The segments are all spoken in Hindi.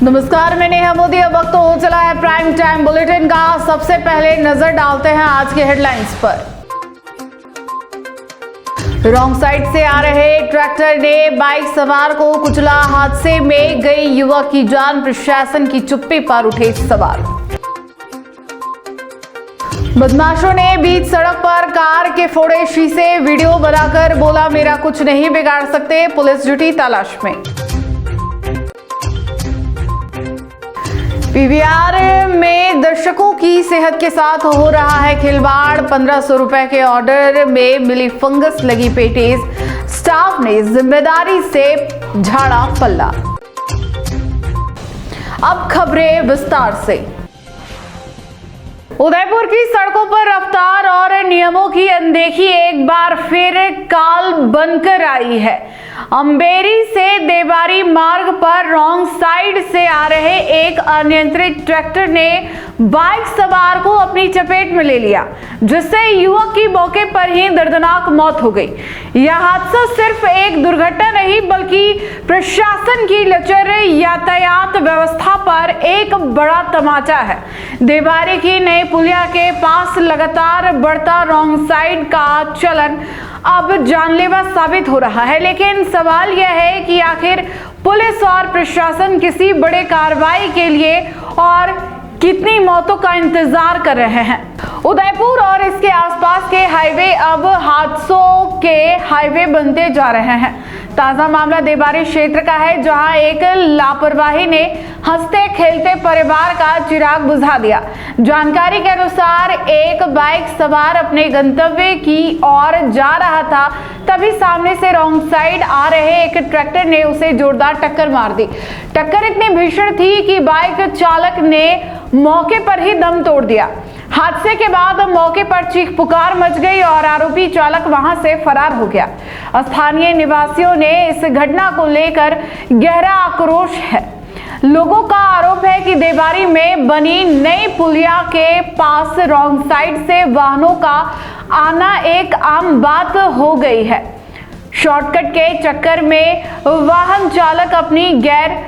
नमस्कार, मैं नेहा मोदी। अब वक्त हो चला है प्राइम टाइम बुलेटिन का। सबसे पहले नजर डालते हैं आज के हेडलाइंस पर। रॉन्ग साइड से आ रहे ट्रैक्टर ने बाइक सवार को कुचला। हादसे में गई युवक की जान। प्रशासन की चुप्पी पर उठे सवाल। बदमाशों ने बीच सड़क पर कार के फोड़े शीशे। वीडियो बनाकर बोला, मेरा कुछ नहीं बिगाड़ सकते। पुलिस जुटी तलाश में। पीवीआर में दर्शकों की सेहत के साथ हो रहा है खिलवाड़। 1500 रुपए के ऑर्डर में मिली फंगस लगी पेटीज। स्टाफ ने जिम्मेदारी से झाड़ा पल्ला। अब खबरें विस्तार से। उदयपुर की सड़कों पर रफ्तार और नियमों की अनदेखी एक बार फिर काल बनकर आई है। अंबेरी से देवारी मार्ग पर रॉन्ग साइड से आ रहे एक अनियंत्रित ट्रैक्टर ने बाइक सवार को अपनी चपेट में ले लिया, जिससे युवक की मौके पर ही दर्दनाक मौत हो गई। यह हादसा सिर्फ एक दुर्घटना नहीं, बल्कि प्रशासन की लचर यातायात व्यवस्था पर एक बड़ा तमाचा है। देवारी की नई पुलिया के पास लगातार बढ़ता रॉन्ग साइड का चलन अब जानलेवा साबित हो रहा है। लेकिन सवाल यह है कि आखिर पुलिस और प्रशासन किसी बड़े कार्रवाई के लिए और कितनी मौतों का इंतजार कर रहे हैं। उदयपुर और इसके आसपास के हाईवे अब हादसों के हाईवे बनते जा रहे हैं। ताजा मामला देवारी क्षेत्र का है, जहां एक लापरवाही ने हंसते खेलते परिवार का चिराग बुझा दिया। जानकारी के अनुसार एक बाइक सवार अपने गंतव्य की ओर जा रहा था, तभी सामने से रॉन्ग साइड आ रहे एक ट्रैक्टर ने उसे जोरदार टक्कर मार दी। टक्कर इतनी भीषण थी कि बाइक चालक ने मौके पर ही दम तोड़ दिया। हादसे के बाद मौके पर चीख पुकार मच गई और आरोपी चालक वहां से फरार हो गया। स्थानीय निवासियों ने इस घटना को लेकर गहरा आक्रोश है। लोगों का आरोप है कि देवारी में बनी नई पुलिया के पास रॉन्ग साइड से वाहनों का आना एक आम बात हो गई है। शॉर्टकट के चक्कर में वाहन चालक अपनी गैर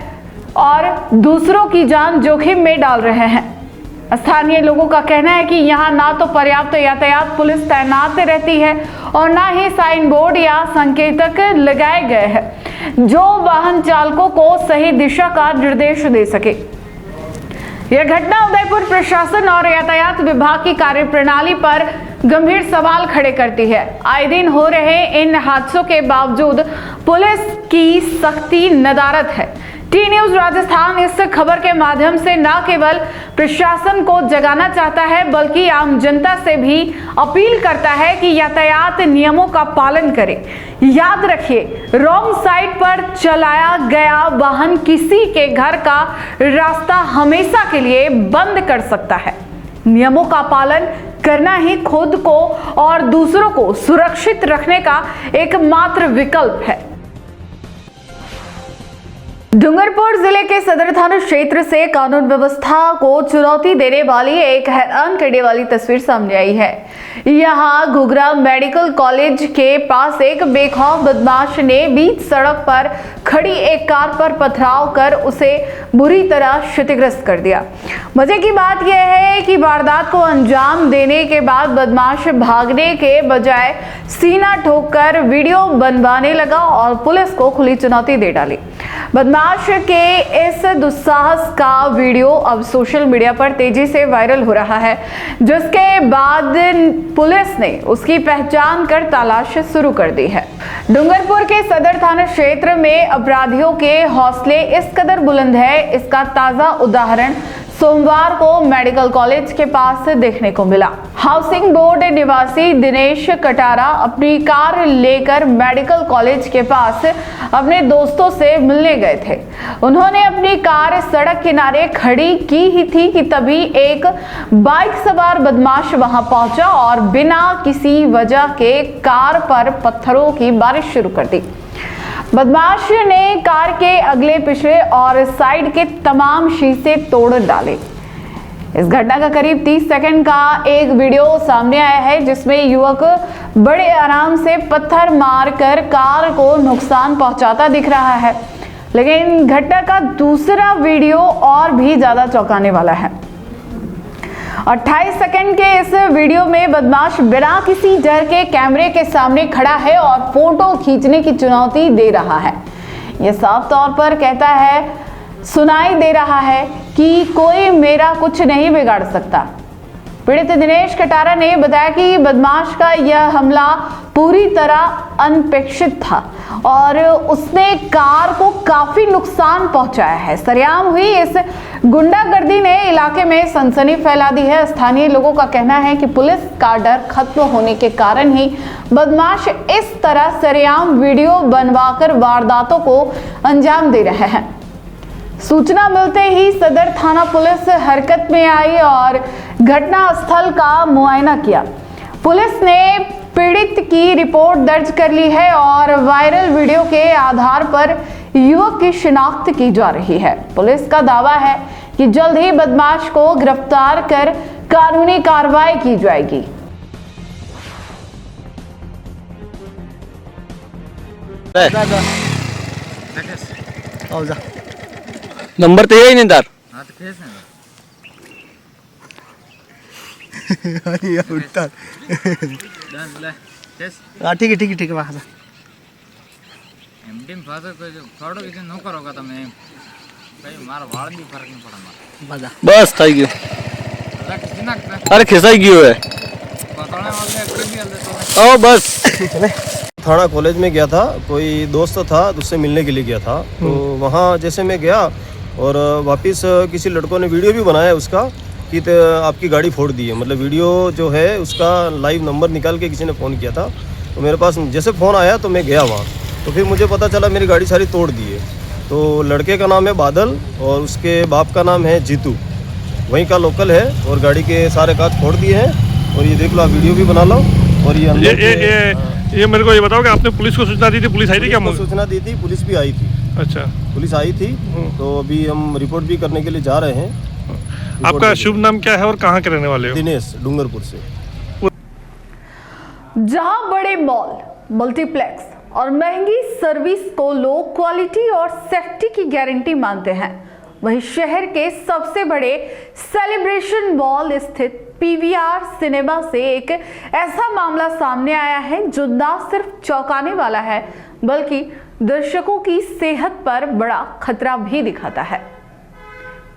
और दूसरों की जान जोखिम में डाल रहे हैं। स्थानीय लोगों का कहना है कि यहाँ ना तो पर्याप्त यातायात पुलिस तैनात रहती है और ना ही साइन बोर्ड या संकेतक लगाए गए हैं जो वाहन चालकों को सही दिशा का निर्देश दे सके। यह घटना उदयपुर प्रशासन और यातायात विभाग की कार्यप्रणाली पर गंभीर सवाल खड़े करती है। आए दिन हो रहे इन हादसों के बावजूद पुलिस की सख्ती नदारद है। टी न्यूज राजस्थान इस खबर के माध्यम से न केवल प्रशासन को जगाना चाहता है, बल्कि आम जनता से भी अपील करता है कि यातायात नियमों का पालन करें। याद रखिए, रॉन्ग साइड पर चलाया गया वाहन किसी के घर का रास्ता हमेशा के लिए बंद कर सकता है। नियमों का पालन करना ही खुद को और दूसरों को सुरक्षित रखने का एकमात्र विकल्प है। डूंगरपुर जिले के सदर थाना क्षेत्र से कानून व्यवस्था को चुनौती देने वाली एक हैरान करने वाली तस्वीर सामने आई है। यहां घुघरा मेडिकल कॉलेज के पास एक बेखौफ बदमाश ने बीच सड़क पर खड़ी एक कार पर पथराव कर उसे बुरी तरह क्षतिग्रस्त कर दिया। मजे की बात यह है कि वारदात को अंजाम देने के बाद बदमाश भागने के बजाय सीना ठोककर वीडियो बनवाने लगा और पुलिस को खुली चुनौती दे डाली। बदमाश के इस दुस्साहस का वीडियो अब सोशल मीडिया पर तेजी से वायरल हो रहा है, जिसके बाद पुलिस ने उसकी पहचान कर तलाश शुरू कर दी है। डूंगरपुर के सदर थाना क्षेत्र में अपराधियों के हौसले इस कदर बुलंद है, इसका ताजा उदाहरण सोमवार को मेडिकल कॉलेज के पास देखने को मिला। हाउसिंग बोर्ड निवासी दिनेश कटारा अपनी कार लेकर मेडिकल कॉलेज के पास अपने दोस्तों से मिलने गए थे। उन्होंने अपनी कार सड़क किनारे खड़ी की ही थी कि तभी एक बाइक सवार बदमाश वहां पहुंचा और बिना किसी वजह के कार पर पत्थरों की बारिश शुरू कर दी। बदमाश ने कार के अगले पिछले और साइड के तमाम शीशे तोड़ डाले। इस घटना का करीब 30 सेकंड का एक वीडियो सामने आया है, जिसमें युवक बड़े आराम से पत्थर मारकर कार को नुकसान पहुंचाता दिख रहा है। लेकिन घटना का दूसरा वीडियो और भी ज्यादा चौंकाने वाला है। 28 सेकंड के इस वीडियो में बदमाश बिना किसी डर के कैमरे के सामने खड़ा है और फोटो खींचने की चुनौती दे रहा है। यह साफ तौर पर कहता है, सुनाई दे रहा है कि कोई मेरा कुछ नहीं बिगाड़ सकता। पीड़ित दिनेश कटारा ने बताया कि बदमाश का यह हमला पूरी तरह अनपेक्षित था और उसने कार को काफी नुकसान पहुंचाया है। सरेआम हुई इस गुंडागर्दी ने इलाके में सनसनी फैला दी है। स्थानीय लोगों का कहना है कि पुलिस का डर खत्म होने के कारण ही बदमाश इस तरह सरेआम वीडियो बनवाकर वारदातों को अंजाम दे रहे हैं। सूचना मिलते ही सदर थाना पुलिस हरकत में आई और घटना स्थल का मुआयना किया। पुलिस ने पीड़ित की रिपोर्ट दर्ज कर ली है और वायरल वीडियो के आधार पर युवक की शिनाख्त की जा रही है। पुलिस का दावा है कि जल्द ही बदमाश को गिरफ्तार कर कानूनी कार्रवाई की जाएगी। नंबर तो यही नहीं तार। ठीक है वहाँ बस થઈ ગયું। अरे खिसाई गयो है। ओ बस थाना कॉलेज में गया था, कोई दोस्त था उससे मिलने के लिए गया था। तो वहाँ जैसे मैं गया और वापस किसी लड़कों ने वीडियो भी बनाया उसका कि तो आपकी गाड़ी फोड़ दी है। मतलब वीडियो जो है उसका लाइव नंबर निकाल के किसी ने फ़ोन किया था। तो मेरे पास जैसे फ़ोन आया तो मैं गया वहाँ, तो फिर मुझे पता चला मेरी गाड़ी सारी तोड़ दी है। तो लड़के का नाम है बादल और उसके बाप का नाम है जीतू, वहीं का लोकल है और गाड़ी के सारे कांच फोड़ दिए हैं। और ये देख लो, आप वीडियो भी बना लो। और ये मेरे को ये बताओ कि आपने पुलिस को सूचना दी थी? पुलिस आई थी क्या? सूचना दी थी, पुलिस भी आई थी। अच्छा, पुलिस आई थी। तो अभी हम रिपोर्ट भी करने के लिए जा रहे हैं। आपका शुभ नाम क्या है और कहाँ के रहने वाले हो? दिनेश, डूंगरपुर से। जहां बड़े मॉल, मल्टीप्लेक्स और महंगी सर्विस को लोग क्वालिटी और सेफ्टी की गारंटी मानते हैं, वहीं शहर के सबसे बड़े सेलिब्रेशन मॉल स्थित पीवीआर सिनेमा से एक ऐसा मामला सामने आया है जो न सिर्फ चौंकाने वाला है बल्कि दर्शकों की सेहत पर बड़ा खतरा भी दिखाता है।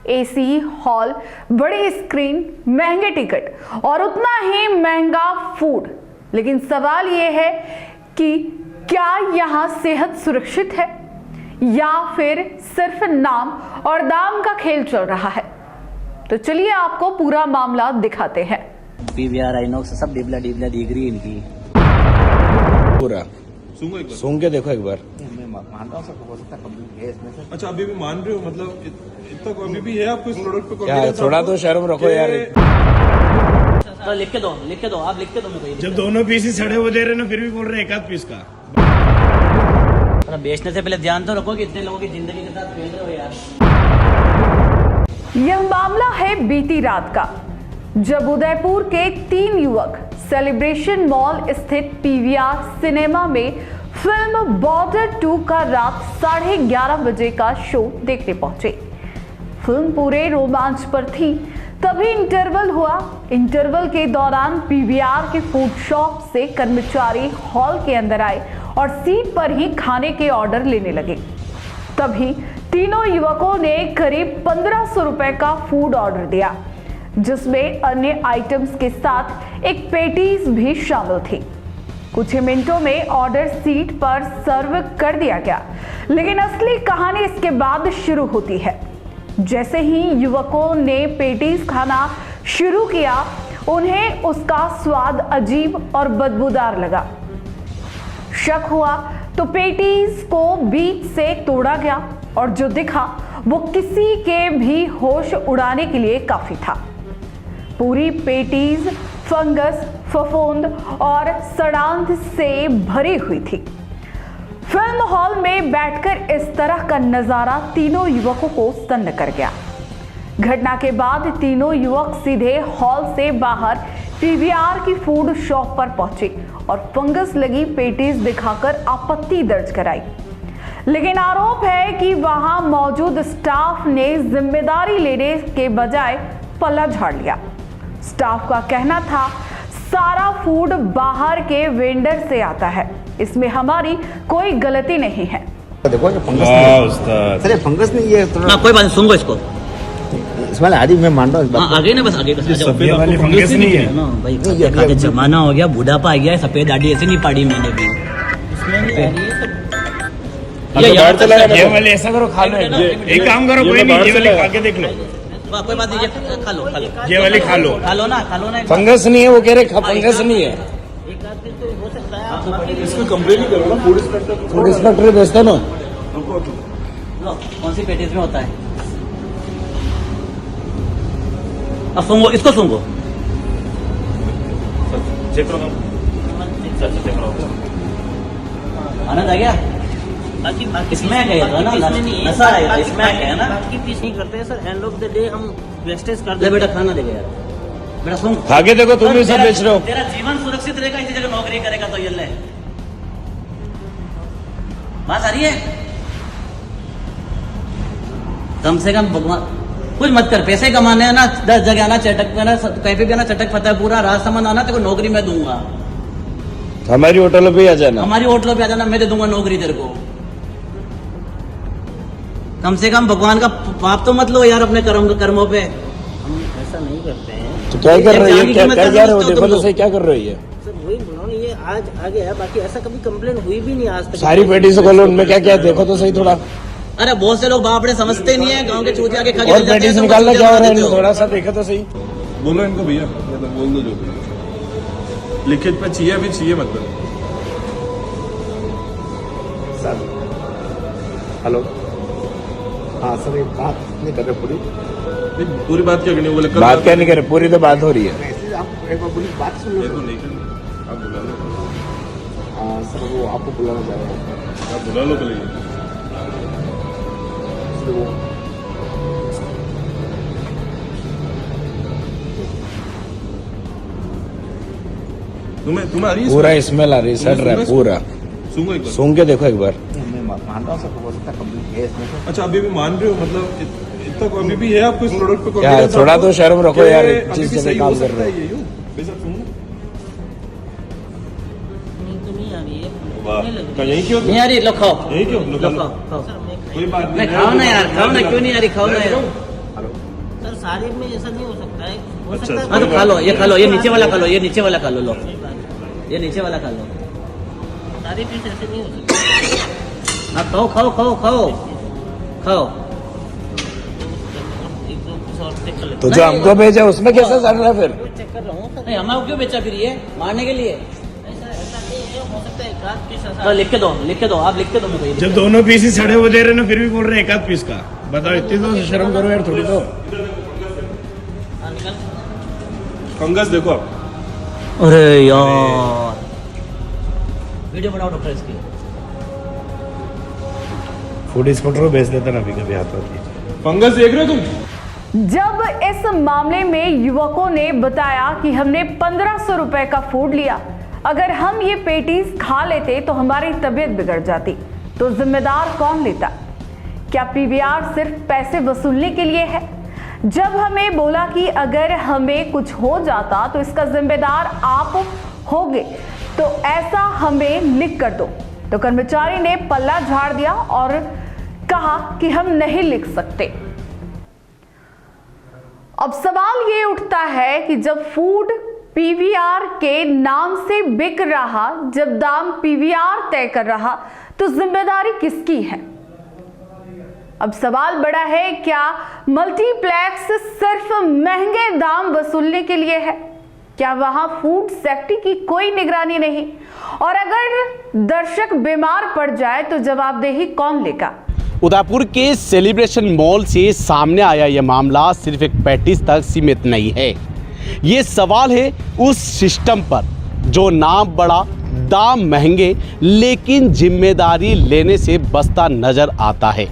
एसी हॉल, बड़ी स्क्रीन, महंगे टिकट और उतना ही महंगा फूड, लेकिन सवाल यह है कि क्या यहाँ सेहत सुरक्षित है या फिर सिर्फ नाम और दाम का खेल चल रहा है? तो चलिए आपको पूरा मामला दिखाते हैं। पीवीआर आइनॉक्स सब डिबला दिख रही है इनकी पूरा। सूंघ के देखो एक बार। मानता हूँ। अच्छा, अभी भी मान रहे हो? मतलब इतना अभी भी है आपको इस प्रोडक्ट पे? यार थोड़ा तो शर्म रखो यार। तो लिख के दो, आप लिख के दो मुझे। जब दोनों पीस ही सड़े हुए दे रहे ना, फिर भी बोल रहे एक आध पीस का। बेचने से पहले ध्यान तो रखो कि इतने लोगों की जिंदगी के साथ खेल रहे हो यार। यह मामला है बीती रात का, जब उदयपुर के 3 युवक सेलिब्रेशन मॉल स्थित पीवीआर सिनेमा में फिल्म बॉर्डर 2 का रात 11:30 बजे का शो देखने पहुंचे। फिल्म पूरे रोमांच पर थी, तभी इंटरवल हुआ। इंटरवल के दौरान पीवीआर के फूड शॉप से कर्मचारी हॉल के अंदर आए और सीट पर ही खाने के ऑर्डर लेने लगे। तभी तीनों युवकों ने करीब 1500 रुपए का फूड ऑर्डर दिया, जिसमें अन्य आइटम्स के साथ एक पेटीज भी शामिल थी। कुछ ही मिनटों में ऑर्डर सीट पर सर्व कर दिया गया, लेकिन असली कहानी इसके बाद शुरू होती है। जैसे ही युवकों ने पेटीज खाना शुरू किया, उन्हें उसका स्वाद अजीब और बदबूदार लगा। शक हुआ तो पेटीज को बीच से तोड़ा गया और जो दिखा वो किसी के भी होश उड़ाने के लिए काफी था। पूरी पेटीज फंगस, फफूंद और सड़ांध से भरी हुई थी। फिल्म हॉल में बैठकर इस तरह का नजारा तीनों युवकों को सन्न कर गया। घटना के बाद तीनों युवक सीधे हॉल से बाहर पीवीआर की फूड शॉप पर पहुंचे और फंगस लगी पेटीज दिखाकर आपत्ति दर्ज कराई। लेकिन आरोप है कि वहां मौजूद स्टाफ ने जिम्मेदारी लेने के बजाय पल्ला झाड़ लिया। स्टाफ का कहना था सारा फूड बाहर के वेंडर से आता है, इसमें हमारी कोई गलती नहीं है। देखो ये फंगस नहीं है। सर ये फंगस नहीं है थोड़ा। हाँ कोई बात नहीं, सुन इसको। इसमें आदि मैं मान रहा हूँ इस बात को। आगे ना, बस आगे बस। सफेद वाली फंगस नहीं है ना भाई, खाते जमाना हो गया, बुढ़ापा आ गया है, सफेद दाढ़ी ऐसे नहीं पाड़ी मैंने भी। इसमें नहीं आ रही है तो ये बाहर चला ये वाले ऐसा करो, खा लो। एक काम करो, कोई नहीं, ये वाले खा के देख लो। कोई बात नहीं, ये खा लो, खा लो, ये वाली खा लो, खा लो ना, खा लो ना। फंगस नहीं है वो कह रहे, फंगस नहीं है। एक आध पीस तो हो सकता है। इसमें कंप्लेन ही करो ना, फूड इंस्पेक्टर। फूड इंस्पेक्टर भेजता ना। लो, कौन सी पेटीज में होता है? अब सूंघो, इसको सूंघो। चेक करो, चेक करो। आनंद आ गया? इसमें गया था ना, नशा आया, इसमें गया ना। बाकी पीस नहीं करते हैं sir, end of the day हम वेस्टेज कर ले देते बेटा, खाना देगा यार। बेटा सुन, खा के देखो, तुम भी सब बेच रहे हो। तेरा जीवन सुरक्षित रहेगा इसी जगह नौकरी करेगा तो। ये ले, बात आ रही है? कम से कम भगवान कुछ मत कर, पैसे कमाने हैं ना, 10 जगह आना, चटक में ना, कहीं पे भी आना, चटक फटा पूरा राजसमंद आना, तेरे को नौकरी मैं दूंगा। हमारी होटलों पे आ जाना, हमारी होटलों पे आ जाना, मैं दे दूंगा नौकरी तेरे को। कम से कम भगवान का पाप तो मत लो यार अपने कर्मों पे। हम ऐसा नहीं करते हैं तो क्या कर रही है? क्या कीमत क्या समझते रहे हो? हो देखो तुम तो लोग। सही, क्या कर रही है? सर, वही बोला ना, ये आज आ गया, बाकी ऐसा कभी कंप्लेन हुई भी नहीं आज तक। सारी पेटी से खोलो, उनमें क्या क्या है देखो तो सही थोड़ा। अरे बहुत से लोग बापड़े समझते नहीं है, गांव के चूतिया के खा के और चले जाते पेटी हैं, से तो निकालना चूतिया क्या हो रहा बना है देते इनको, हो। थोड़ा सा देखो तो सही। बोलो इनको भैया, मतलब बोल दो जो भी लिखित पे चाहिए, अभी चाहिए मतलब। सर हेलो, हाँ सर ये बात नहीं कर रहे पूरी। नहीं, पूरी बात क्या करनी है, बोले बात क्या नहीं करे, पूरी तो बात हो रही है। ऐसे आप एक बार पूरी बात सुन लो। तो नहीं करनी, आप बुला लो। हाँ सर वो आपको बुलाना चाह रहा हूँ। आप बुला लो पहले। सर वो तुम्हें आ रही है? पूरा स्मेल आ रही है, सड़ रहा है पूरा। सूंघो एक बार। सूंघ के देखो एक बार। मैं मान रहा हूँ सर, हो सकता है कंप्लीट है इसमें सर। अच्छा, अभी भी मान रहे हो, मतलब इतना अभी भी है आपको इस प्रोडक्ट पे क्या confidence थोड़ा आपको? तो शर्म रखो कि यार, अभी जिस भी जगह सही काम हो कर सकता रहे है ये यूं? बेशक सुनो। नहीं तो नहीं आ रही है, वाह, नहीं लग क्या रही। यही क्यों? नहीं आ रही, लो खाओ, यही क्यों? लो, लो लो। खाओ, खाओ। सर मैं खाई- कोई बात नहीं। नहीं खाओ ना यार, खाओ ना, क्यों नहीं आ रही, खाओ ना यार। सर सारे में ऐसा नहीं हो सकता है, हो अच्छा, सकता है। हाँ तो खा लो, ये खा लो, ये नीचे वाला खा लो, ये नीचे वाला खा लो, लो ये नीचे वाला खा लो। सारे पीस ऐसे नहीं हो सकते। हाँ खाओ खाओ खाओ खाओ खाओ। एक दो पीस और चेक कर लेते तो जो हमको भेजा उसमें कैसे सड़ रहा है फिर? हैं। चेक कर रहा हूँ सर, नहीं हमारे क्यों बेचा फिर ये मारने के लिए? ऐसा नहीं है, हो सकता है एक आध पीस ऐसा। तो लिख के दो, लिख के दो, आप लिख के दो मुझे। जब दोनों पीस ही सड़े हुए दे रहे ना, फिर भी बोल रहे हैं एक आध पीस का। बताओ, इतनी तो शर्म करो यार थोड़ी तो। हाँ, निकल। फंगस देखो आप। अरे यार, वीडियो बनाओ डॉक्टर इसकी। फूड इंस्पेक्टर को भेज देता ना अभी कभी हाथ में। फंगस देख रहे हो तुम? जब इस मामले में युवकों ने बताया कि हमने 1500 रुपए का फूड लिया, अगर हम ये पेटीज खा लेते तो हमारी तबीयत बिगड़ जाती, तो जिम्मेदार कौन लेता? क्या पीवीआर सिर्फ पैसे वसूलने के लिए है? जब हमें बोला कि अगर हमें कुछ हो जाता तो इसका जिम्मेदार आप होगे, तो ऐसा हमें लिख कर दो, तो कर्मचारी ने पल्ला झाड़ दिया और कहा कि हम नहीं लिख सकते। अब सवाल ये उठता है कि जब फूड पीवीआर के नाम से बिक रहा, जब दाम पीवीआर तय कर रहा, तो जिम्मेदारी किसकी है? अब सवाल बड़ा है, क्या मल्टीप्लेक्स सिर्फ महंगे दाम वसूलने के लिए है? क्या वहां फूड सेफ्टी की कोई निगरानी नहीं? और अगर दर्शक बीमार पड़ जाए तो जवाबदेही कौन लेगा? उदयपुर के सेलिब्रेशन मॉल से सामने आया यह मामला सिर्फ एक पैटीज तक सीमित नहीं है। ये सवाल है उस सिस्टम पर जो नाम बड़ा, दाम महंगे, लेकिन जिम्मेदारी लेने से बचता नजर आता है।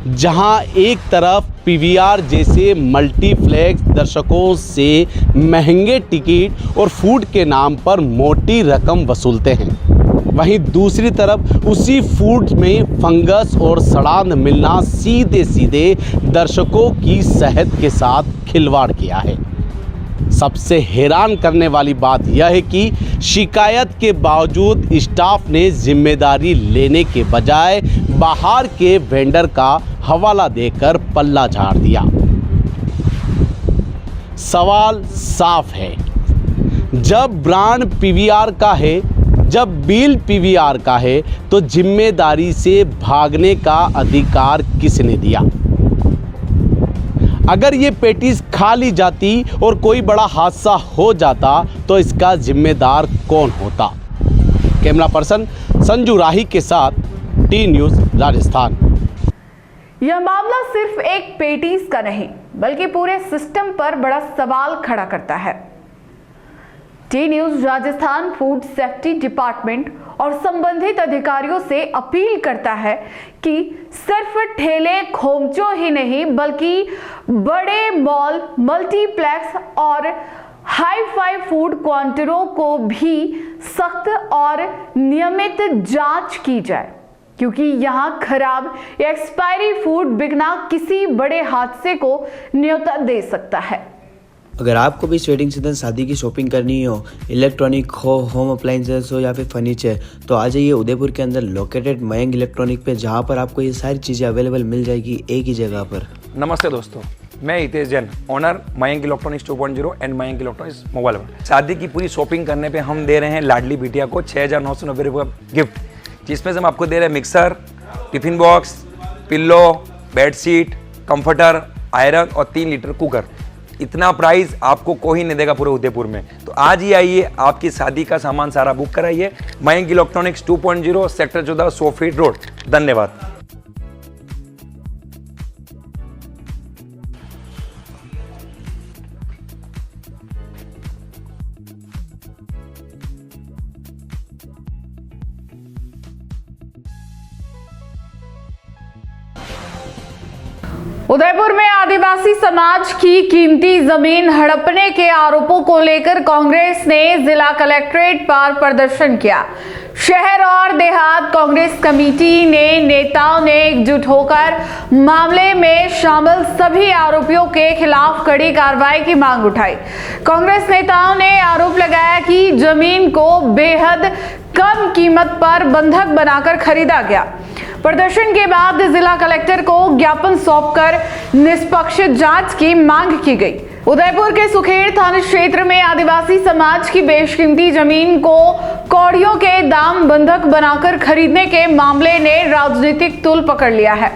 जहां एक तरफ पीवीआर जैसे मल्टीप्लेक्स दर्शकों से महंगे टिकट और फूड के नाम पर मोटी रकम वसूलते हैं, वहीं दूसरी तरफ उसी फूड में फंगस और सड़ांध मिलना सीधे सीधे दर्शकों की सेहत के साथ खिलवाड़ किया है। सबसे हैरान करने वाली बात यह है कि शिकायत के बावजूद स्टाफ ने जिम्मेदारी लेने के बजाय बाहर के वेंडर का हवाला देकर पल्ला झाड़ दिया। सवाल साफ है, जब ब्रांड पीवीआर का है, जब बिल पीवीआर का है, तो जिम्मेदारी से भागने का अधिकार किसने दिया? अगर ये पेटीज खा ली जाती और कोई बड़ा हादसा हो जाता तो इसका जिम्मेदार कौन होता? कैमरा पर्सन संजू राही के साथ टी न्यूज़ राजस्थान। यह मामला सिर्फ एक पेटीज का नहीं बल्कि पूरे सिस्टम पर बड़ा सवाल खड़ा करता है। T news Rajasthan food safety department और संबंधित अधिकारियों से अपील करता है कि सिर्फ ठेले खोमचों ही नहीं बल्कि बड़े मॉल, मल्टीप्लेक्स और हाई फाई फूड काउंटरों को भी सख्त और नियमित जांच की जाए, क्योंकि यहां खराब या एक्सपायरी फूड बिकना किसी बड़े हादसे को न्योता दे सकता है। अगर आपको भी इस वेडिंग सीजन शादी की शॉपिंग करनी हो, इलेक्ट्रॉनिक हो, होम अप्लाइंसेस हो या फिर फर्नीचर, तो आ जाइए उदयपुर के अंदर लोकेटेड मयंक इलेक्ट्रॉनिक पे, जहां पर आपको ये सारी चीज़ें अवेलेबल मिल जाएगी एक ही जगह पर। नमस्ते दोस्तों, मैं Hitesh Jain, owner Mayank electronics 2.0 and Mayank electronics mobile world. शादी की पूरी शॉपिंग करने पे हम दे रहे हैं लाडली बिटिया को 6,990 रुपये का गिफ्ट, जिसमें से हम आपको दे रहे हैं mixer, tiffin box, pillow, bedsheet, comforter, iron और 3 लीटर कुकर। इतना प्राइस आपको कोई नहीं देगा पूरे उदयपुर में। तो आज ही आइए, आपकी शादी का सामान सारा बुक कराइए। Mayank electronics 2.0 sector 14 100 feet road. धन्यवाद। उदयपुर में आदिवासी समाज की कीमती जमीन हड़पने के आरोपों को लेकर कांग्रेस ने जिला कलेक्ट्रेट पर प्रदर्शन किया। शहर और देहात कांग्रेस कमेटी ने नेताओं ने एकजुट होकर मामले में शामिल सभी आरोपियों के खिलाफ कड़ी कार्रवाई की मांग उठाई। कांग्रेस नेताओं ने आरोप लगाया कि जमीन को बेहद कम कीमत पर बंधक बनाकर खरीदा गया। प्रदर्शन के बाद जिला कलेक्टर को ज्ञापन सौंपकर निष्पक्ष जांच की मांग की गई। उदयपुर के सुखेड़ थाना क्षेत्र में आदिवासी समाज की बेशकीमती जमीन को कौड़ियों के दाम बंधक बनाकर खरीदने के मामले ने राजनीतिक तूल पकड़ लिया है।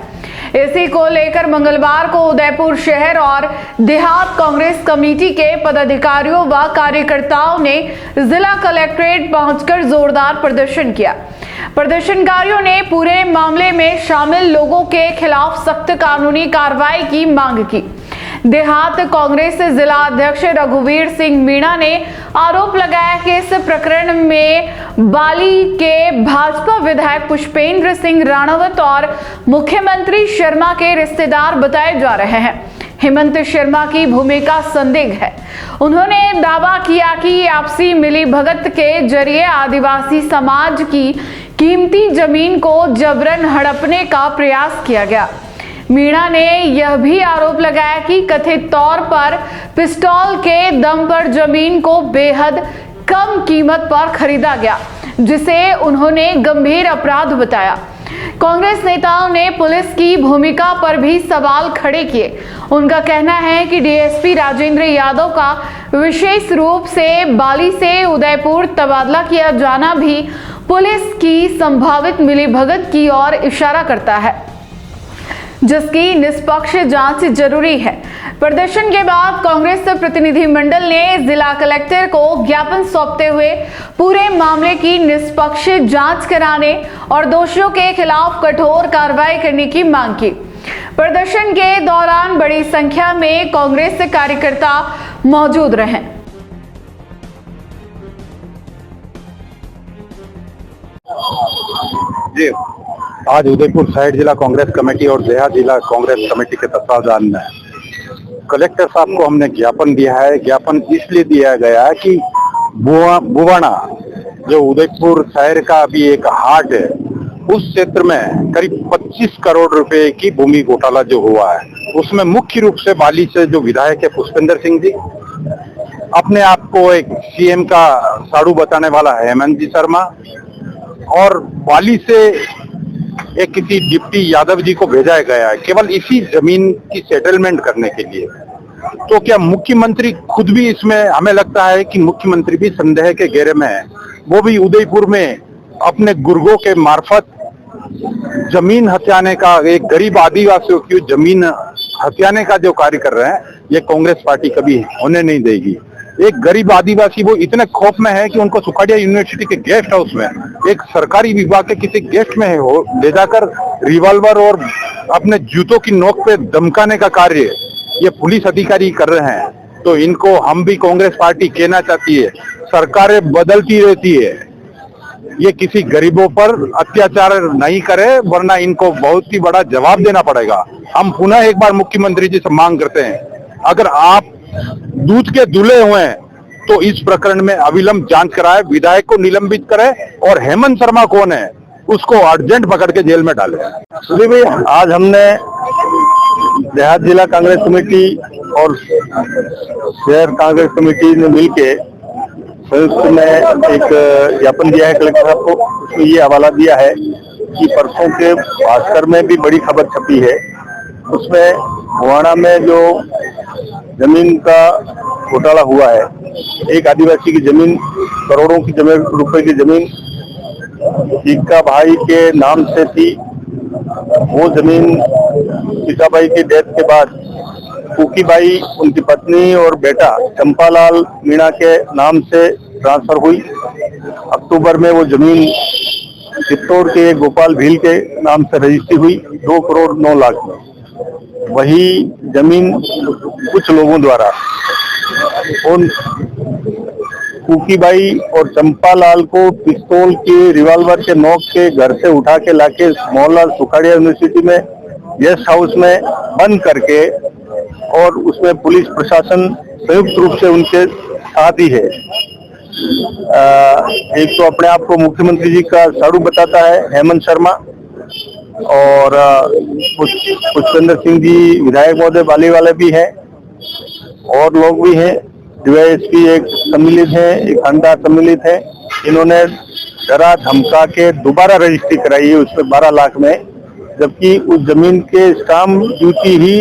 इसी को लेकर मंगलवार को उदयपुर शहर और देहात कांग्रेस कमेटी के पदाधिकारियों व कार्यकर्ताओं ने जिला कलेक्ट्रेट पहुंचकर जोरदार प्रदर्शन किया। प्रदर्शनकारियों ने पूरे मामले में शामिल लोगों के खिलाफ सख्त कानूनी कार्रवाई की मांग की। देहात कांग्रेस जिला अध्यक्ष रघुवीर सिंह मीणा ने आरोप लगाया कि इस प्रकरण में बाली के भाजपा विधायक पुष्पेंद्र सिंह राणावत और मुख्यमंत्री शर्मा के रिश्तेदार बताए जा रहे हैं। हेमंत शर्मा की भूमिका संदिग्ध है। उन्होंने दावा किया कि आपसी मिलीभगत के जरिए आदिवासी समाज की कीमती जमीन को जबरन हड़पने का प्रयास किया गया। मीणा ने यह भी आरोप लगाया कि कथित तौर पर पिस्तौल के दम पर जमीन को बेहद कम कीमत पर खरीदा गया, जिसे उन्होंने गंभीर अपराध बताया। कांग्रेस नेताओं ने पुलिस की भूमिका पर भी सवाल खड़े किए। उनका कहना है कि डीएसपी राजेंद्र यादव का विशेष रूप से बाली से उदयपुर तबादला किया जाना भी पुलिस की संभावित मिलीभगत की ओर इशारा करता है, जिसकी निष्पक्ष जांच जरूरी है। प्रदर्शन के बाद कांग्रेस प्रतिनिधिमंडल ने जिला कलेक्टर को ज्ञापन सौंपते हुए पूरे मामले की निष्पक्ष जांच कराने और दोषियों के खिलाफ कठोर कार्रवाई करने की मांग की। प्रदर्शन के दौरान बड़ी संख्या में कांग्रेस कार्यकर्ता मौजूद रहे। जी, आज उदयपुर साइड जिला कांग्रेस कमेटी और देहात जिला कांग्रेस कमेटी के तत्वावधान में कलेक्टर साहब को हमने ज्ञापन दिया है। ज्ञापन इसलिए दिया गया है कि बुवाना जो उदयपुर शहर का अभी एक हाट है, उस क्षेत्र में करीब 25 करोड़ रुपए की भूमि घोटाला जो हुआ है, उसमें मुख्य रूप से बाली से जो विधायक है पुष्पेंद्र सिंह जी, अपने आप को एक सीएम का साड़ू बताने वाला हेमंत जी शर्मा, और बाली से एक किसी डिप्टी यादव जी को भेजा गया है केवल इसी जमीन की सेटलमेंट करने के लिए। तो क्या मुख्यमंत्री खुद भी इसमें, हमें लगता है कि मुख्यमंत्री भी संदेह के घेरे में है। वो भी उदयपुर में अपने गुर्गों के मार्फत जमीन हथियाने का, एक गरीब आदिवासियों की जमीन हथियाने का जो कार्य कर रहे हैं, ये कांग्रेस पार्टी कभी होने नहीं देगी। एक गरीब आदिवासी वो इतने खौफ में है कि उनको सुखाड़िया यूनिवर्सिटी के गेस्ट हाउस में, एक सरकारी विभाग के किसी गेस्ट में हो ले जाकर रिवॉल्वर और अपने जूतों की नोक पे धमकाने का कार्य ये पुलिस अधिकारी कर रहे हैं। तो इनको हम भी कांग्रेस पार्टी कहना चाहती है, सरकारें बदलती रहती है, ये किसी गरीबों पर अत्याचार नहीं करे, वरना इनको बहुत ही बड़ा जवाब देना पड़ेगा। हम पुनः एक बार मुख्यमंत्री जी से मांग करते हैं, अगर आप दूध के दूल्हे हुए हैं तो इस प्रकरण में अविलंब जांच कराए, विधायक को निलंबित करे, और हेमंत शर्मा कौन है उसको अर्जेंट पकड़ के जेल में डाले। सुधीर भाई, आज हमने देहात जिला कांग्रेस कमेटी और शहर कांग्रेस कमेटी ने मिलके संयुक्त में एक ज्ञापन दिया है कलेक्टर साहब को। उसमें ये हवाला दिया है कि परसों के भास्कर में भी बड़ी खबर छपी है, उसमें मुहाना में जो जमीन का घोटाला हुआ है, एक आदिवासी की जमीन, करोड़ों की जमीन, रुपए की जमीन इक्का भाई के नाम से थी। वो जमीन इक्का भाई की डेथ के बाद कुकी बाई, उनकी पत्नी और बेटा चंपालाल मीणा के नाम से ट्रांसफर हुई। अक्टूबर में वो जमीन चित्तौड़ के गोपाल भील के नाम से रजिस्ट्री हुई 2 करोड़ 9 लाख में। वही जमीन कुछ लोगों द्वारा उन कुकीबाई और चंपालाल को पिस्तौल के रिवॉल्वर के नोक के घर से उठा के लाके मोहनलाल सुखाड़िया यूनिवर्सिटी में गेस्ट हाउस में बंद करके, और उसमें पुलिस प्रशासन संयुक्त रूप से उनके साथ ही है। एक तो अपने आप को मुख्यमंत्री जी का साड़ू बताता है हेमंत शर्मा, और पुष्पेंद्र सिंह जी विधायक महोदय बाली वाले भी हैं, और लोग भी हैं, डीवाईएसपी एक सम्मिलित है, एक खंडा सम्मिलित है। इन्होंने डरा धमका के दोबारा रजिस्ट्री कराई है उसमें 12 लाख में, जबकि उस जमीन के स्टाम्प ड्यूटी ही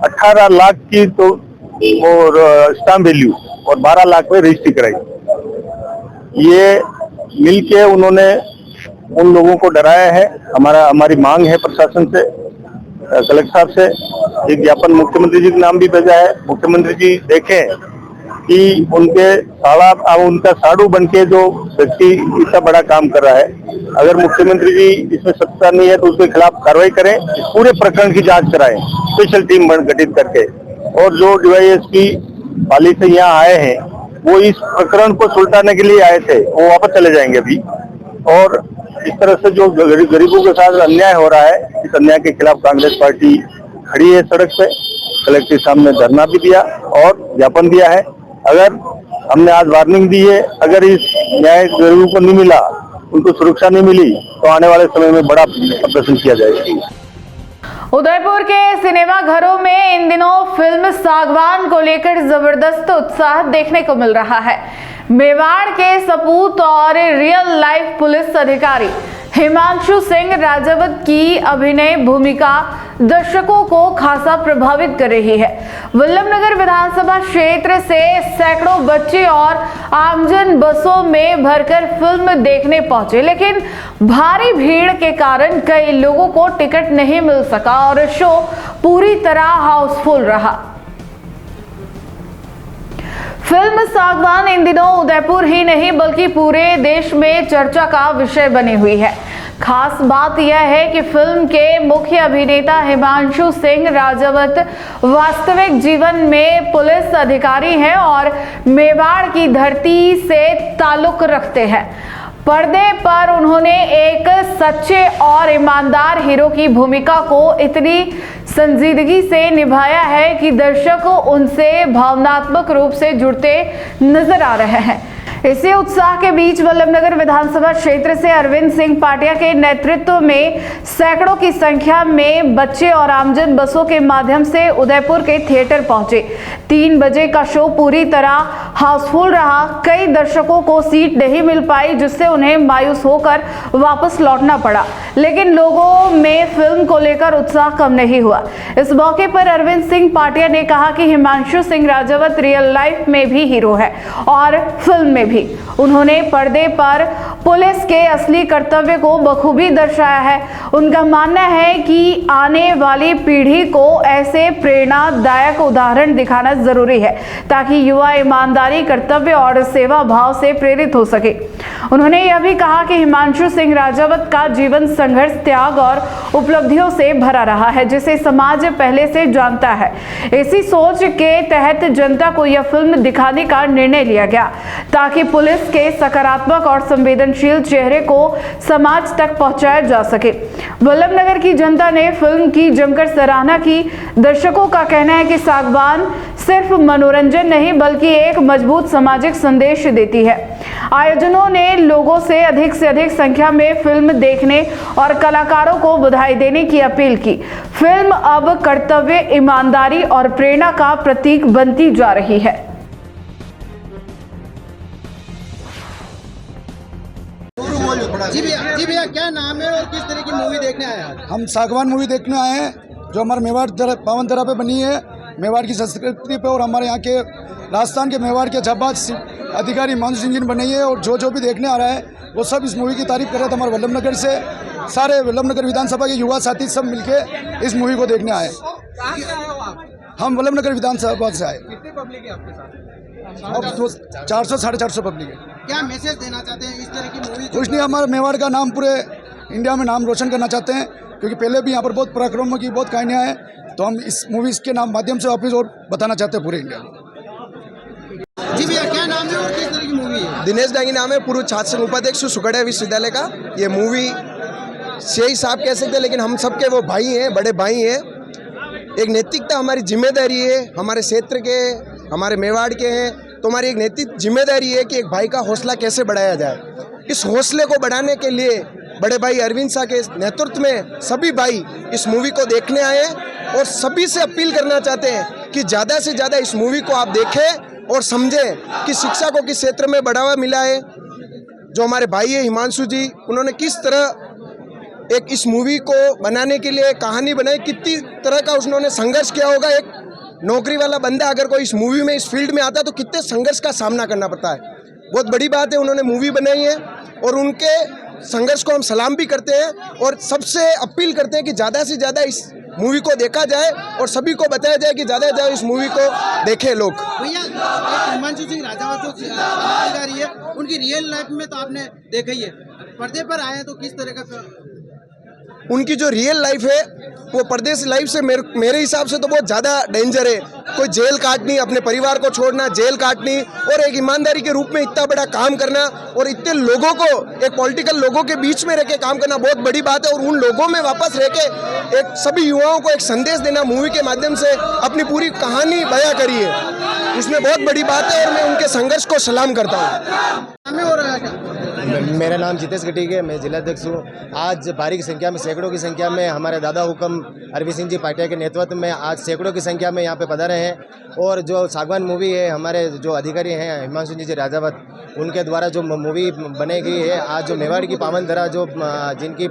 18 लाख की तो और स्टाम्प वैल्यू, और 12 लाख में रजिस्ट्री कराई। ये मिलके उन्होंने उन लोगों को डराया है। हमारी मांग है प्रशासन से, कलेक्टर साहब से, एक ज्ञापन मुख्यमंत्री जी के नाम भी भेजा है। मुख्यमंत्री जी देखें कि उनका साड़ू बनके जो व्यक्ति इतना बड़ा काम कर रहा है, अगर मुख्यमंत्री जी इसमें सत्ता नहीं है तो उसके खिलाफ कार्रवाई करें, पूरे प्रकरण की जांच कराएं स्पेशल टीम गठित करके। और जो डीवाईएसपी पाली से यहाँ आए हैं, वो इस प्रकरण को सुलझाने के लिए आए थे, वो वापस चले जाएंगे अभी। और इस तरह से जो गरीबों के साथ अन्याय हो रहा है, इस अन्याय के खिलाफ कांग्रेस पार्टी खड़ी है सड़क पे। कलेक्टर सामने धरना भी दिया और ज्ञापन दिया है। अगर हमने आज वार्निंग दी है, अगर इस न्याय गरीबों को नहीं मिला, उनको सुरक्षा नहीं मिली, तो आने वाले समय में बड़ा प्रदर्शन किया जाएगा। उदयपुर के सिनेमा घरों में इन दिनों फिल्म सागवान को लेकर जबरदस्त उत्साह देखने को मिल रहा है। मेवाड़ के सपूत और रियल लाइफ पुलिस अधिकारी हिमांशु सिंह राजावत की अभिनय भूमिका दर्शकों को खासा प्रभावित कर रही है। वल्लभनगर विधानसभा क्षेत्र से सैकड़ों बच्चे और आमजन बसों में भरकर फिल्म देखने पहुंचे, लेकिन भारी भीड़ के कारण कई लोगों को टिकट नहीं मिल सका और शो पूरी तरह हाउसफुल रहा। फिल्म सागवान इन दिनों उदयपुर ही नहीं बल्कि पूरे देश में चर्चा का विषय बनी हुई है। खास बात यह है कि फिल्म के मुख्य अभिनेता हिमांशु सिंह राजावत वास्तविक जीवन में पुलिस अधिकारी हैं और मेवाड़ की धरती से ताल्लुक रखते हैं। पर्दे पर उन्होंने एक सच्चे और ईमानदार हीरो की भूमिका को इतनी संजीदगी से निभाया है कि दर्शक उनसे भावनात्मक रूप से जुड़ते नजर आ रहे हैं। इसी उत्साह के बीच वल्लभनगर विधानसभा क्षेत्र से अरविंद सिंह पाटिया के नेतृत्व में सैकड़ों की संख्या में बच्चे और आमजन बसों के माध्यम से उदयपुर के थिएटर पहुंचे। 3 बजे का शो पूरी तरह हाउसफुल रहा। कई दर्शकों को सीट नहीं मिल पाई, जिससे उन्हें मायूस होकर वापस लौटना पड़ा, लेकिन लोगों में फिल्म को लेकर उत्साह कम नहीं हुआ। इस मौके पर अरविंद सिंह पाटिया ने कहा कि हिमांशु सिंह राजावत रियल लाइफ में भी हीरो है और फिल्म में भी। उन्होंने पर्दे पर पुलिस के असली कर्तव्य को बखूबी दर्शाया है। उनका मानना है कि आने वाली पीढ़ी को ऐसे प्रेरणादायक उदाहरण दिखाना जरूरी है, ताकि युवा ईमानदारी, कर्तव्य और सेवा भाव से प्रेरित हो सके। उन्होंने यह भी कहा कि हिमांशु सिंह राजावत का जीवन संघर्ष, त्याग और उपलब्धियों से भरा रहा है, जिसे समाज पहले से जानता है। इसी सोच के तहत जनता को यह फिल्म दिखाने का निर्णय लिया गया, ताकि पुलिस के सकारात्मक और संवेदनशील चेहरे को समाज तक पहुंचाया जा सके। वल्लभनगर की जनता ने फिल्म की जमकर सराहना की। दर्शकों का कहना है कि सागवान सिर्फ मनोरंजन नहीं, बल्कि एक मजबूत सामाजिक संदेश देती है। आयोजनों ने लोगों से अधिक संख्या में फिल्म देखने और कलाकारों को बधाई देने की अपील की। फिल्म अब कर्तव्य, ईमानदारी और प्रेरणा का प्रतीक बनती जा रही है। जी भैया क्या नाम है और किस तरह की मूवी देखने आए हैं? हम सागवान मूवी देखने आए हैं, जो हमारे मेवाड़ पावन धरा पे बनी है, मेवाड़ की संस्कृति पे, और हमारे यहाँ के राजस्थान के मेवाड़ के जाबाज अधिकारी हिमांशु सिंह जी ने बनाई है। और जो भी देखने आ रहा है वो सब इस मूवी की तारीफ कर रहे थे। हमारे वल्लभनगर से सारे वल्लभनगर विधानसभा के युवा साथी सब मिलके इस मूवी को देखने आए। हम वल्लभनगर विधानसभा से आए। कितनी पब्लिक है आपके साथ? अब 400-450 पब्लिक है। क्या मैसेज देना चाहते हैं इस तरह की मूवी? कुछ नहीं, हमारे मेवाड़ का नाम पूरे इंडिया में नाम रोशन करना चाहते हैं, क्योंकि पहले भी यहाँ पर बहुत पराक्रमों की बहुत कहानियाँ हैं। तो हम इस मूवी के नाम माध्यम से वापस और बताना चाहते हैं पूरे इंडिया में। जी भैया क्या नाम है और किस तरह की मूवी है? दिनेश डांगी नाम है, पूर्व छात्र संघ उपाध्यक्ष सुखड़िया विश्वविद्यालय का। ये मूवी से ही साहब कह सकते हैं, लेकिन हम सबके वो भाई हैं, बड़े भाई हैं। एक नैतिकता हमारी जिम्मेदारी है, हमारे क्षेत्र के, हमारे मेवाड़ के हैं, तो हमारी एक नैतिक जिम्मेदारी है कि एक भाई का हौसला कैसे बढ़ाया जाए। इस हौसले को बढ़ाने के लिए बड़े भाई अरविंद शाह के नेतृत्व में सभी भाई इस मूवी को देखने आए और सभी से अपील करना चाहते हैं कि ज़्यादा से ज़्यादा इस मूवी को आप देखें और समझें कि शिक्षा को किस क्षेत्र में बढ़ावा मिला है। जो हमारे भाई है हिमांशु जी, उन्होंने किस तरह एक इस मूवी को बनाने के लिए कहानी बनाई, कितनी तरह का उन्होंने संघर्ष किया होगा। एक नौकरी वाला बंदा अगर कोई इस मूवी में, इस फील्ड में आता है तो कितने संघर्ष का सामना करना पड़ता है। बहुत बड़ी बात है, उन्होंने मूवी बनाई है और उनके संघर्ष को हम सलाम भी करते हैं और सबसे अपील करते हैं कि ज़्यादा से ज़्यादा इस मूवी को देखा जाए और सभी को बताया जाए कि ज़्यादा से ज़्यादा इस मूवी को देखें लोग। भैया हिमांशु सिंह राजावत जो अधिकारी है, उनकी रियल लाइफ में तो आपने देखा ही है, पर्दे पर आए हैं तो किस तरह का उनकी जो रियल लाइफ है वो परदेश लाइफ से मेरे हिसाब से तो बहुत ज़्यादा डेंजर है। कोई जेल काटनी, अपने परिवार को छोड़ना, जेल काटनी और एक ईमानदारी के रूप में इतना बड़ा काम करना और इतने लोगों को, एक पॉलिटिकल लोगों के बीच में रह के काम करना बहुत बड़ी बात है। और उन लोगों में वापस रह के एक सभी युवाओं को एक संदेश देना, मूवी के माध्यम से अपनी पूरी कहानी बयां करी है, उसमें बहुत बड़ी बात है और मैं उनके संघर्ष को सलाम करता हूँ। मेरा नाम जितेश गटीक है, मैं जिलाध्यक्ष हूँ। आज भारी की संख्या में, सैकड़ों की संख्या में हमारे दादा हुक्म अरविंद सिंह जी पाटिया के नेतृत्व में आज सैकड़ों की संख्या में यहाँ पे पधारे हैं। और जो सागवान मूवी है, हमारे जो अधिकारी हैं हिमांशु जी राजावत, उनके द्वारा जो मूवी बनाई गई है, आज जो मेवाड़ की पावन धरा, जो जिनकी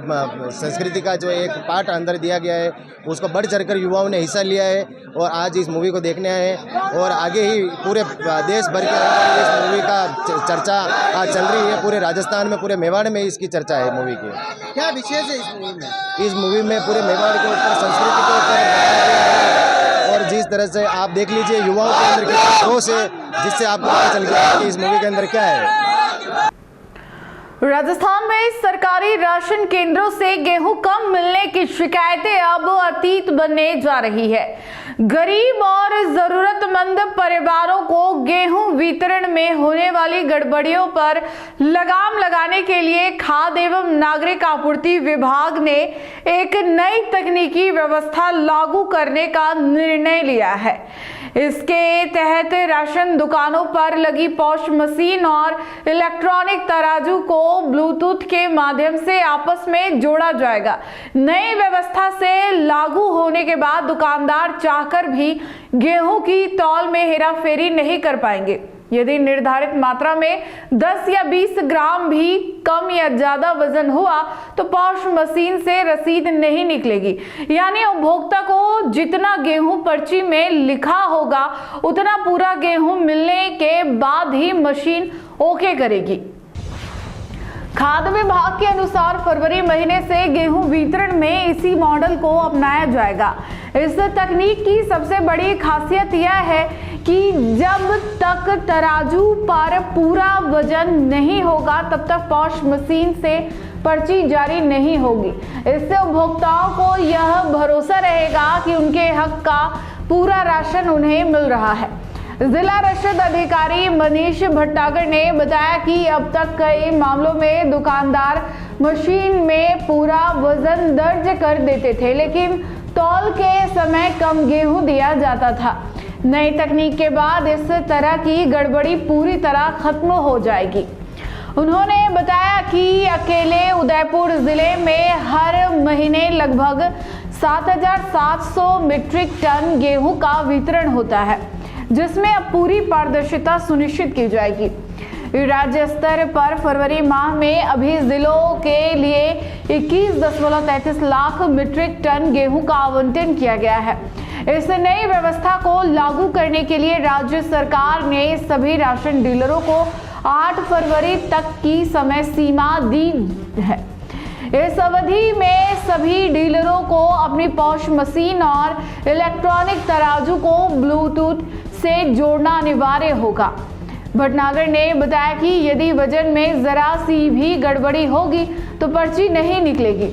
संस्कृति का जो एक पार्ट अंदर दिया गया है, उसको बढ़ चढ़ कर युवाओं ने हिस्सा लिया है और आज इस मूवी को देखने आए हैं। और आगे ही पूरे देश भर के इस मूवी का चर्चा आज चल रही है। पूरे राजस्थान में, पूरे मेवाड़ में इसकी चर्चा है मूवी की। क्या विशेष है इस मूवी में? इस मूवी में पूरे मेवाड़ के ऊपर, संस्कृति के ऊपर बताया गया है और जिस तरह से आप देख लीजिए युवाओं के अंदर कितना जोश है, जिससे आपको पता चल गया कि इस मूवी के अंदर क्या है। राजस्थान में सरकारी राशन केंद्रों से गेहूं कम मिलने की शिकायतें अब अतीत बनने जा रही है। गरीब और जरूरतमंद परिवारों को गेहूं वितरण में होने वाली गड़बड़ियों पर लगाम लगाने के लिए खाद्य एवं नागरिक आपूर्ति विभाग ने एक नई तकनीकी व्यवस्था लागू करने का निर्णय लिया है। इसके तहत राशन दुकानों पर लगी पॉश मशीन और इलेक्ट्रॉनिक तराजू को ब्लूटूथ के माध्यम से आपस में जोड़ा जाएगा। नई व्यवस्था से लागू होने के बाद दुकानदार चाहकर भी गेहूं की तौल में हेराफेरी नहीं कर पाएंगे। यदि निर्धारित मात्रा में 10 या 20 ग्राम भी कम या ज्यादा वजन हुआ तो पॉश मशीन से रसीद नहीं निकलेगी, यानी उपभोक्ता को जितना गेहूं पर्ची में लिखा होगा उतना पूरा गेहूं मिलने के बाद ही मशीन ओके करेगी। खाद्य विभाग के अनुसार फरवरी महीने से गेहूं वितरण में इसी मॉडल को अपनाया जाएगा। इस तकनीक की सबसे बड़ी खासियत यह है कि जब तक तराजू पर पूरा वजन नहीं होगा तब तक पॉश मशीन से पर्ची जारी नहीं होगी। इससे उपभोक्ताओं को यह भरोसा रहेगा कि उनके हक का पूरा राशन उन्हें मिल रहा है। जिला रसद अधिकारी मनीष भट्टागर ने बताया कि अब तक कई मामलों में दुकानदार मशीन में पूरा वजन दर्ज कर देते थे, लेकिन तौल के समय कम गेहूं दिया जाता था। नई तकनीक के बाद इस तरह की गड़बड़ी पूरी तरह खत्म हो जाएगी। उन्होंने बताया कि अकेले उदयपुर जिले में हर महीने लगभग 7,700 मीट्रिक टन गेहूं का वितरण होता है, जिसमें अब पूरी पारदर्शिता सुनिश्चित की जाएगी। राज्य स्तर पर फरवरी माह में अभी जिलों के लिए 21.33 लाख मीट्रिक टन गेहूं का आवंटन किया गया है। इस नई व्यवस्था को लागू करने के लिए राज्य सरकार ने सभी राशन डीलरों को 8 फरवरी तक की समय सीमा दी है। इस अवधि में सभी डीलरों को अपनी पॉश मशीन और इलेक्ट्रॉनिक तराजू को ब्लूटूथ से जोड़ना अनिवार्य होगा। भटनागर ने बताया कि यदि वजन में जरा सी भी गड़बड़ी होगी तो पर्ची नहीं निकलेगी,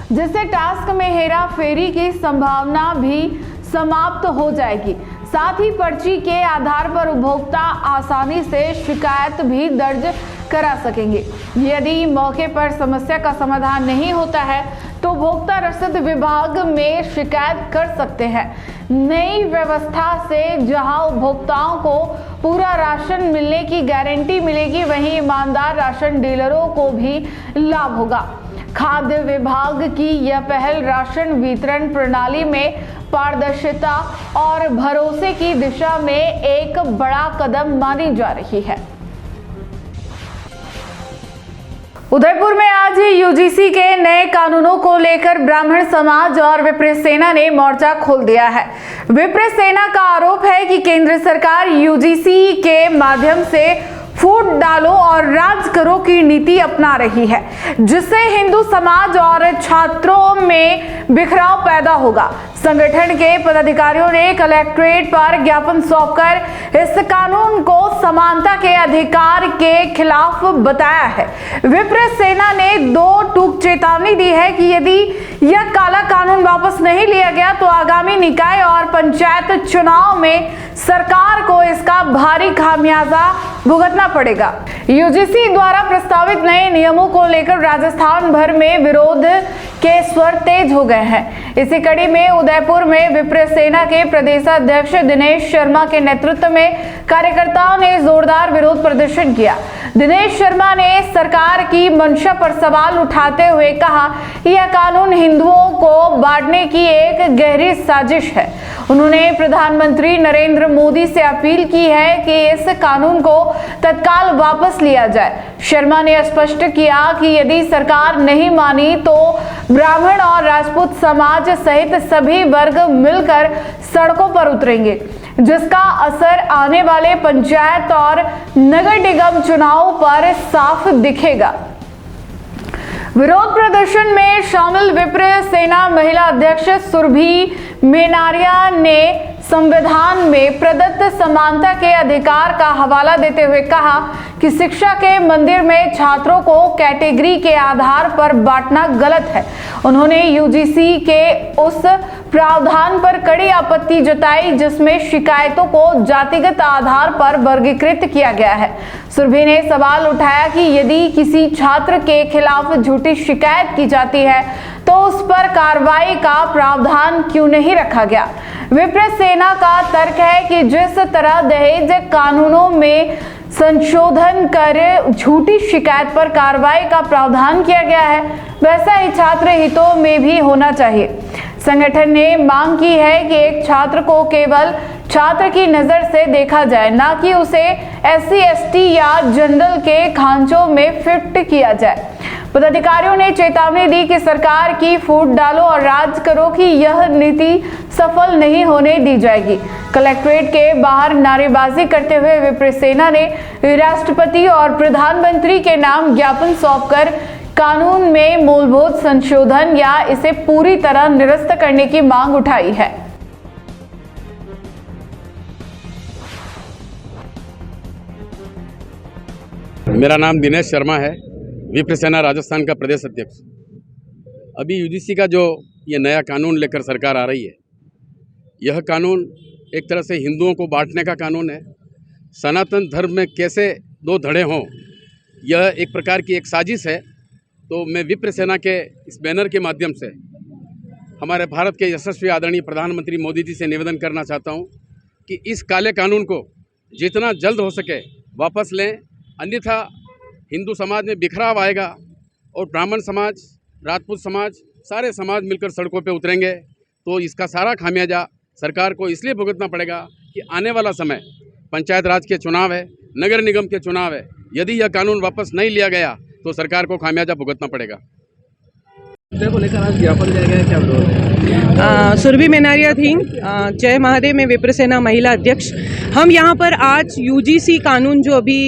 जिससे टास्क में हेरा फेरी की संभावना भी समाप्त हो जाएगी। साथ ही पर्ची के आधार पर उपभोक्ता आसानी से शिकायत भी दर्ज करा सकेंगे। यदि मौके पर समस्या का समाधान नहीं होता है तो उपभोक्ता रसद विभाग में शिकायत कर सकते हैं। नई व्यवस्था से जहां उपभोक्ताओं को पूरा राशन मिलने की गारंटी मिलेगी, वहीं ईमानदार राशन डीलरों को भी लाभ होगा। खाद्य विभाग की यह पहल राशन वितरण प्रणाली में पारदर्शिता और भरोसे की दिशा में एक बड़ा कदम मानी जा रही है। उदयपुर में आज यूजीसी के नए कानूनों को लेकर ब्राह्मण समाज और विप्र सेना ने मोर्चा खोल दिया है। विप्र सेना का आरोप है कि केंद्र सरकार यूजीसी के माध्यम से फूट डालो और राज करो की नीति अपना रही है, जिससे हिंदू समाज और छात्रों में बिखराव पैदा होगा। संगठन के पदाधिकारियों ने कलेक्ट्रेट पर ज्ञापन सौंपकर इस कानून को समानता के अधिकार के खिलाफ बताया है। विप्र सेना ने 2 टूक चेतावनी दी है कि यदि यह काला कानून वापस नहीं लिया गया तो आगामी निकाय और पंचायत चुनाव में सरकार को इसका भारी खामियाजा भुगतना पड़ेगा। यूजीसी द्वारा प्रस्तावित नए नियमों को लेकर राजस्थान भर में विरोध के स्वर तेज हो गए हैं। इसी कड़ी में उदयपुर में विप्र सेना के प्रदेशाध्यक्ष दिनेश शर्मा के नेतृत्व में कार्यकर्ताओं ने जोरदार विरोध प्रदर्शन किया। दिनेश शर्मा ने सरकार की मंशा पर सवाल उठाते हुए कहा कि यह कानून हिंदुओं को बांटने की एक गहरी साजिश है। उन्होंने प्रधानमंत्री नरेंद्र मोदी से अपील की है कि इस कानून को तत्काल वापस लिया जाए। शर्मा ने स्पष्ट किया कि यदि सरकार नहीं मानी तो ब्राह्मण और राजपूत समाज सहित सभी वर्ग मिलकर सड़कों पर उतरेंगे, जिसका असर आने वाले पंचायत और नगर निगम चुनावों पर साफ दिखेगा। विरोध प्रदर्शन में शामिल विप्र सेना महिला अध्यक्ष सुरभि मेनारिया ने संविधान में प्रदत्त समानता के अधिकार का हवाला देते हुए कहा कि शिक्षा के मंदिर में छात्रों को कैटेगरी के आधार पर बांटना गलत है। उन्होंने यूजीसी के उस प्रावधान पर कड़ी आपत्ति जताई जिसमें शिकायतों को जातिगत आधार पर वर्गीकृत किया गया है। सुरभि ने सवाल उठाया कि यदि किसी छात्र के खिलाफ झूठी शिकायत की जाती है तो उस पर कार्रवाई का प्रावधान क्यों नहीं रखा गया। विप्र सेना का तर्क है कि जिस तरह दहेज कानूनों में संशोधन कर झूठी शिकायत पर कार्रवाई का प्रावधान किया गया है वैसा ही छात्र हितों में भी होना चाहिए। संगठन ने मांग की है कि एक छात्र को केवल छात्र की नजर से देखा जाए, ना कि उसे SC ST या जनरल के खांचों में फिट किया जाए। पदाधिकारियों ने चेतावनी दी कि सरकार की फूट डालो और राज करो कि यह नीति सफल नहीं होने दी जाएगी। कलेक्ट्रेट के बाहर नारेबाजी करते हुए विप्र सेना ने राष्ट्रपति और प्रधानमंत्री के नाम ज्ञापन सौंपकर कानून में मूलभूत संशोधन या इसे पूरी तरह निरस्त करने की मांग उठाई है। मेरा नाम दिनेश शर्मा है, विप्र सेना राजस्थान का प्रदेश अध्यक्ष। अभी यूजीसी का जो ये नया कानून लेकर सरकार आ रही है, यह कानून एक तरह से हिंदुओं को बांटने का कानून है। सनातन धर्म में कैसे दो धड़े हों, यह एक प्रकार की एक साजिश है। तो मैं विप्र सेना के इस बैनर के माध्यम से हमारे भारत के यशस्वी आदरणीय प्रधानमंत्री मोदी जी से निवेदन करना चाहता हूं कि इस काले कानून को जितना जल्द हो सके वापस लें, अन्यथा हिंदू समाज में बिखराव आएगा और ब्राह्मण समाज, राजपूत समाज, सारे समाज मिलकर सड़कों पे उतरेंगे। तो इसका सारा खामियाजा सरकार को इसलिए भुगतना पड़ेगा कि आने वाला समय पंचायत राज के चुनाव है, नगर निगम के चुनाव है। यदि यह कानून वापस नहीं लिया गया तो सरकार को खामियाजा भुगतना पड़ेगा। को लेकर आज ज्ञापन दिया गया, क्या बोल? सुरभि मेनारिया थी, जय महादेव में विप्र सेना महिला अध्यक्ष। हम यहाँ पर आज यूजीसी कानून जो अभी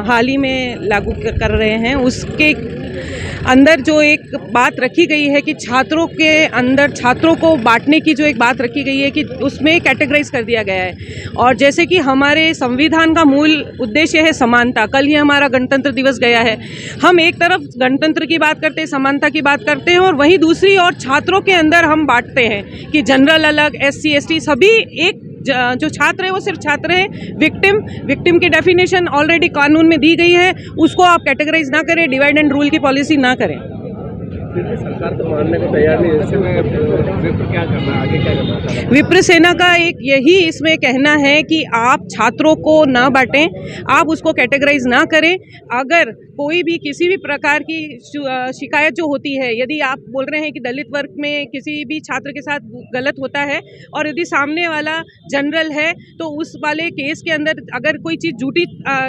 हाल ही में लागू कर रहे हैं उसके अंदर जो एक बात रखी गई है कि छात्रों के अंदर छात्रों को बांटने की जो एक बात रखी गई है कि उसमें कैटेगराइज कर दिया गया है। और जैसे कि हमारे संविधान का मूल उद्देश्य है समानता। कल ही हमारा गणतंत्र दिवस गया है। हम एक तरफ गणतंत्र की बात करते हैं, समानता की बात करते हैं और वहीं दूसरी ओर छात्रों के अंदर हम बांटते हैं कि जनरल अलग, SC ST सभी एक। जो छात्र है वो सिर्फ छात्र है। विक्टिम की डेफिनेशन ऑलरेडी कानून में दी गई है, उसको आप कैटेगराइज ना करें, डिवाइड एंड रूल की पॉलिसी ना करें। सरकार तो मानने को तैयार नहीं, ऐसे में क्या करना है, आगे क्या करना है? विप्र सेना का एक यही इसमें कहना है कि आप छात्रों को ना बांटें, आप उसको कैटेगराइज ना करें। अगर कोई भी किसी भी प्रकार की शिकायत जो होती है, यदि आप बोल रहे हैं कि दलित वर्ग में किसी भी छात्र के साथ गलत होता है और यदि सामने वाला जनरल है तो उस वाले केस के अंदर अगर कोई चीज़ झूठी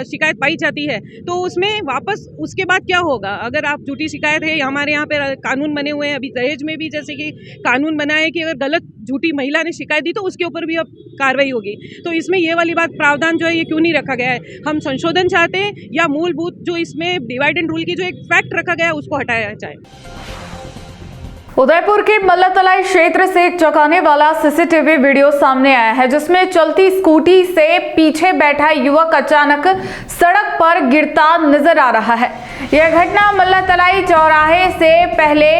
शिकायत पाई जाती है तो उसमें वापस उसके बाद क्या होगा? अगर आप झूठी शिकायत है, हमारे यहाँ पे कानून बने हुए हैं, अभी दहेज में भी जैसे कि कानून बना है कि अगर गलत झूठी महिला ने शिकायत दी तो उसके ऊपर भी अब कार्रवाई होगी। तो इसमें ये वाली बात प्रावधान जो है ये क्यों नहीं रखा गया है? हम संशोधन चाहते हैं या मूलभूत जो इसमें डिवाइड एंड रूल की जो एक फैक्ट रखा गया है उसको हटाया जाए। उदयपुर के मल्लातलाई क्षेत्र से एक चौंकाने वाला सीसीटीवी वीडियो सामने आया है जिसमें चलती स्कूटी से पीछे बैठा युवक अचानक सड़क पर गिरता नजर आ रहा है। यह घटना मल्लातलाई चौराहे से पहले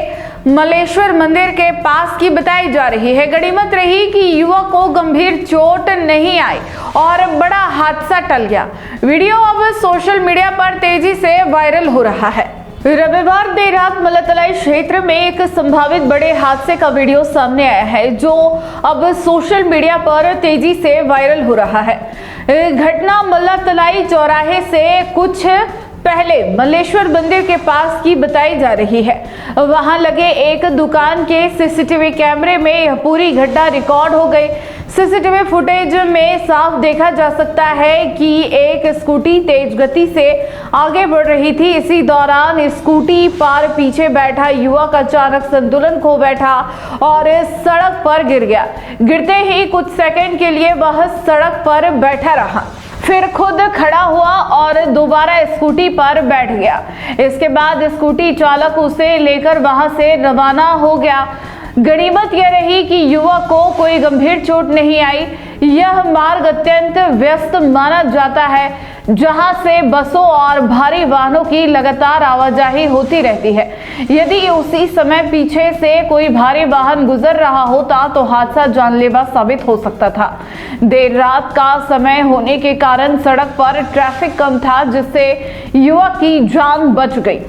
मलेश्वर मंदिर के पास की बताई जा रही है। गनीमत रही कि युवक को गंभीर चोट नहीं आई और बड़ा हादसा टल गया। वीडियो अब सोशल मीडिया पर तेजी से वायरल हो रहा है। रविवार देर रात मल्लातलाई क्षेत्र में एक संभावित बड़े हादसे का वीडियो सामने आया है जो अब सोशल मीडिया पर तेजी से वायरल हो रहा है। घटना मल्लातलाई चौराहे से कुछ पहले मल्लेश्वर मंदिर के पास की बताई जा रही है। वहां लगे एक दुकान के सीसीटीवी कैमरे में यह पूरी घटना रिकॉर्ड हो गई। सीसीटीवी फुटेज में साफ देखा जा सकता है कि एक स्कूटी तेज गति से आगे बढ़ रही थी। इसी दौरान स्कूटी पर पीछे बैठा युवक अचानक संतुलन खो बैठा और सड़क पर गिर गया। गिरते ही कुछ सेकंड के लिए वह सड़क पर बैठा रहा, फिर खुद खड़ा हुआ और दोबारा स्कूटी पर बैठ गया। इसके बाद स्कूटी चालक उसे लेकर वहां से रवाना हो गया। गनीमत यह रही कि युवक को कोई गंभीर चोट नहीं आई। यह मार्ग अत्यंत व्यस्त माना जाता है जहां से बसों और भारी वाहनों की लगातार आवाजाही होती रहती है। यदि उसी समय पीछे से कोई भारी वाहन गुजर रहा होता तो हादसा जानलेवा साबित हो सकता था। देर रात का समय होने के कारण सड़क पर ट्रैफिक कम था, जिससे युवक की जान बच गई।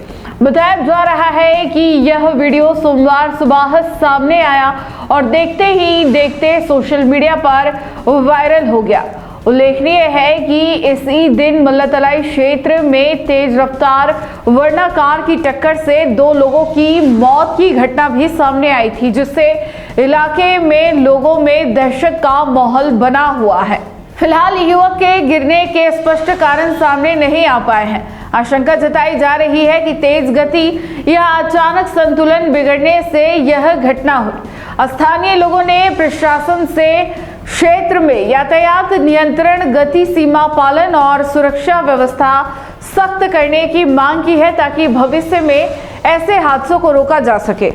बताया जा रहा है कि यह वीडियो सोमवार सुबह सामने आया और देखते ही देखते सोशल मीडिया पर वायरल हो गया। उल्लेखनीय है कि इसी दिन मुल्लातलाई क्षेत्र में तेज रफ्तार वर्ना कार की टक्कर से 2 लोगों की मौत की घटना भी सामने आई थी, जिससे इलाके में लोगों में दहशत का माहौल बना हुआ है। फिलहाल युवक के गिरने के स्पष्ट कारण सामने नहीं आ पाए हैं। आशंका जताई जा रही है कि तेज गति या अचानक संतुलन बिगड़ने से यह घटना हुई। स्थानीय लोगों ने प्रशासन से क्षेत्र में यातायात नियंत्रण, गति सीमा पालन और सुरक्षा व्यवस्था सख्त करने की मांग की है, ताकि भविष्य में ऐसे हादसों को रोका जा सके।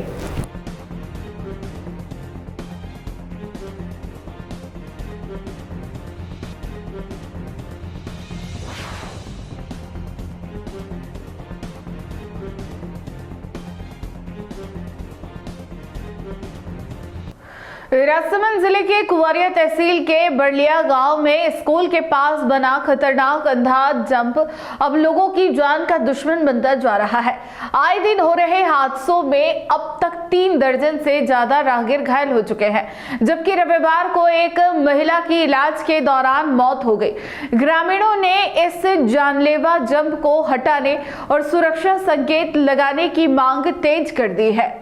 राजसमंद जिले के कुवारिया तहसील के बड़लिया गांव में स्कूल के पास बना खतरनाक अंधा जंप अब लोगों की जान का दुश्मन बनता जा रहा है। आए दिन हो रहे हादसों में अब तक 3 दर्जन से ज्यादा राहगीर घायल हो चुके हैं, जबकि रविवार को एक महिला की इलाज के दौरान मौत हो गई। ग्रामीणों ने इस जानलेवा जंप को हटाने और सुरक्षा संकेत लगाने की मांग तेज कर दी है।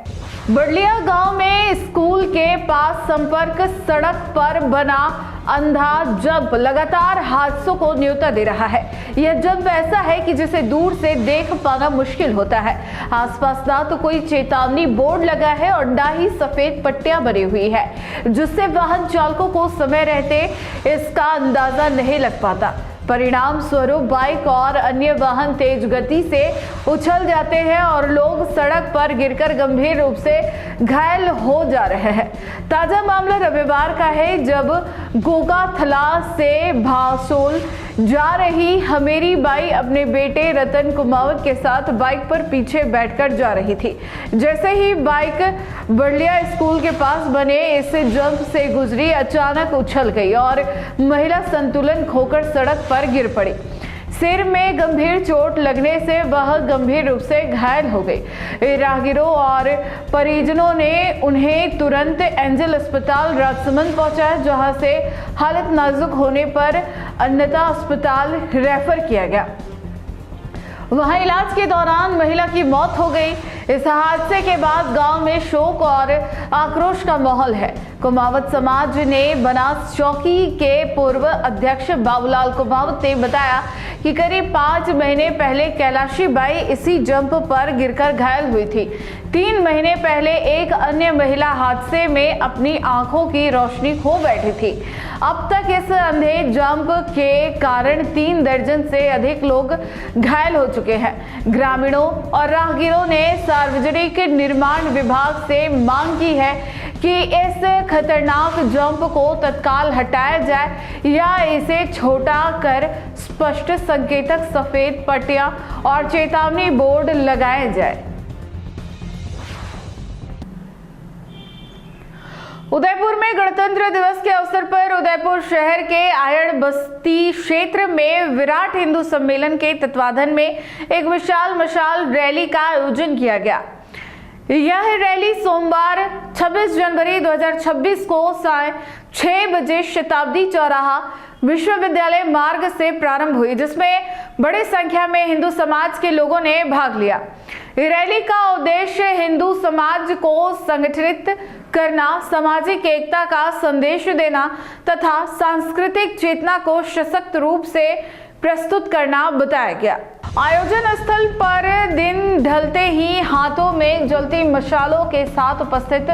बड़लिया गांव में स्कूल के पास संपर्क सड़क पर बना अंधा जंप लगातार हादसों को न्योता दे रहा है। यह जंप ऐसा है कि जिसे दूर से देख पाना मुश्किल होता है। आसपास ना तो कोई चेतावनी बोर्ड लगा है और ना ही सफेद पट्टियां बनी हुई है, जिससे वाहन चालकों को समय रहते इसका अंदाजा नहीं लग पाता। परिणाम स्वरूप बाइक और अन्य वाहन तेज गति से उछल जाते हैं और लोग सड़क पर गिरकर गंभीर रूप से घायल हो जा रहे हैं। ताजा मामला रविवार का है, जब गोगाथला से भासोल जा रही हमेरी बाई अपने बेटे रतन कुमावत के साथ बाइक पर पीछे बैठकर जा रही थी। जैसे ही बाइक बड़लिया स्कूल के पास बने इस जंप से गुजरी, अचानक उछल गई और महिला संतुलन खोकर सड़क पर गिर पड़ी। सिर में गंभीर चोट लगने से वह गंभीर रूप से घायल हो गई। राहगीरों और परिजनों ने उन्हें तुरंत एंजल अस्पताल राजसमंद पहुंचाया, जहां से हालत नाजुक होने पर अन्यथा अस्पताल रेफर किया गया। वहां इलाज के दौरान महिला की मौत हो गई। इस हादसे के बाद गांव में शोक और आक्रोश का माहौल है। कुमावत समाज ने बनास चौकी के पूर्व अध्यक्ष बाबूलाल कुमावत ने बताया कि करीब 5 महीने पहले कैलाशी बाई इसी जंप पर गिरकर घायल हुई थी। 3 महीने पहले एक अन्य महिला हादसे में अपनी आंखों की रोशनी खो बैठी थी। अब तक इस अंधे जंप के कारण 3 दर्जन से अधिक लोग घायल हो चुके हैं। ग्रामीणों और राहगीरों ने सार्वजनिक निर्माण विभाग से मांग की है कि इस खतरनाक जंप को तत्काल हटाया जाए या इसे छोटा कर स्पष्ट संकेतक, सफेद पट्टियां और चेतावनी बोर्ड लगाए जाए। उदयपुर में गणतंत्र दिवस के अवसर पर उदयपुर शहर के आयड़ बस्ती क्षेत्र में विराट हिंदू सम्मेलन के तत्वाधान में एक विशाल मशाल रैली का आयोजन किया गया। यह रैली सोमवार 26 जनवरी 2026 को 6 बजे शताब्दी चौराहा विश्वविद्यालय मार्ग से प्रारंभ हुई, जिसमें बड़ी संख्या में हिंदू समाज के लोगों ने भाग लिया। रैली का उद्देश्य हिंदू समाज को संगठित करना, सामाजिक एकता का संदेश देना तथा सांस्कृतिक चेतना को सशक्त रूप से प्रस्तुत करना बताया गया। आयोजन स्थल पर दिन ढलते ही हाथों में जलती मशालों के साथ उपस्थित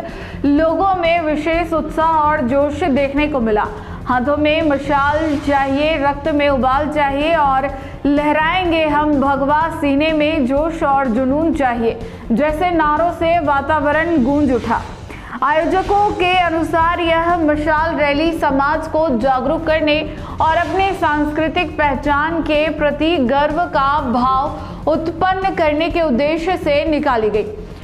लोगों में विशेष उत्साह और जोश देखने को मिला। हाथों में मशाल चाहिए, रक्त में उबाल चाहिए और लहराएंगे हम भगवा, सीने में जोश और जुनून चाहिए जैसे नारों से वातावरण गूंज उठा। आयोजकों के अनुसार यह मशाल रैली समाज को जागरूक करने और अपनी सांस्कृतिक पहचान के प्रति गर्व का भाव उत्पन्न करने के उद्देश्य से निकाली गई।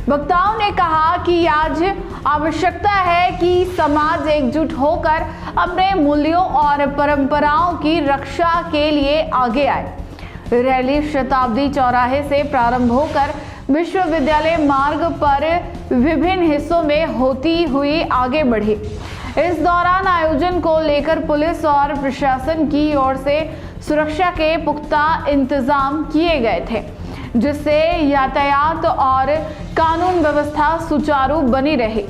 वक्ताओं ने कहा कि आज आवश्यकता है कि समाज एकजुट होकर अपने मूल्यों और परंपराओं की रक्षा के लिए आगे आए। रैली शताब्दी चौराहे से प्रारंभ होकर विश्वविद्यालय मार्ग पर विभिन्न हिस्सों में होती हुई आगे बढ़ी। इस दौरान आयोजन को लेकर पुलिस और प्रशासन की ओर से सुरक्षा के पुख्ता इंतजाम किए गए थे, जिससे यातायात और कानून व्यवस्था सुचारू बनी रही।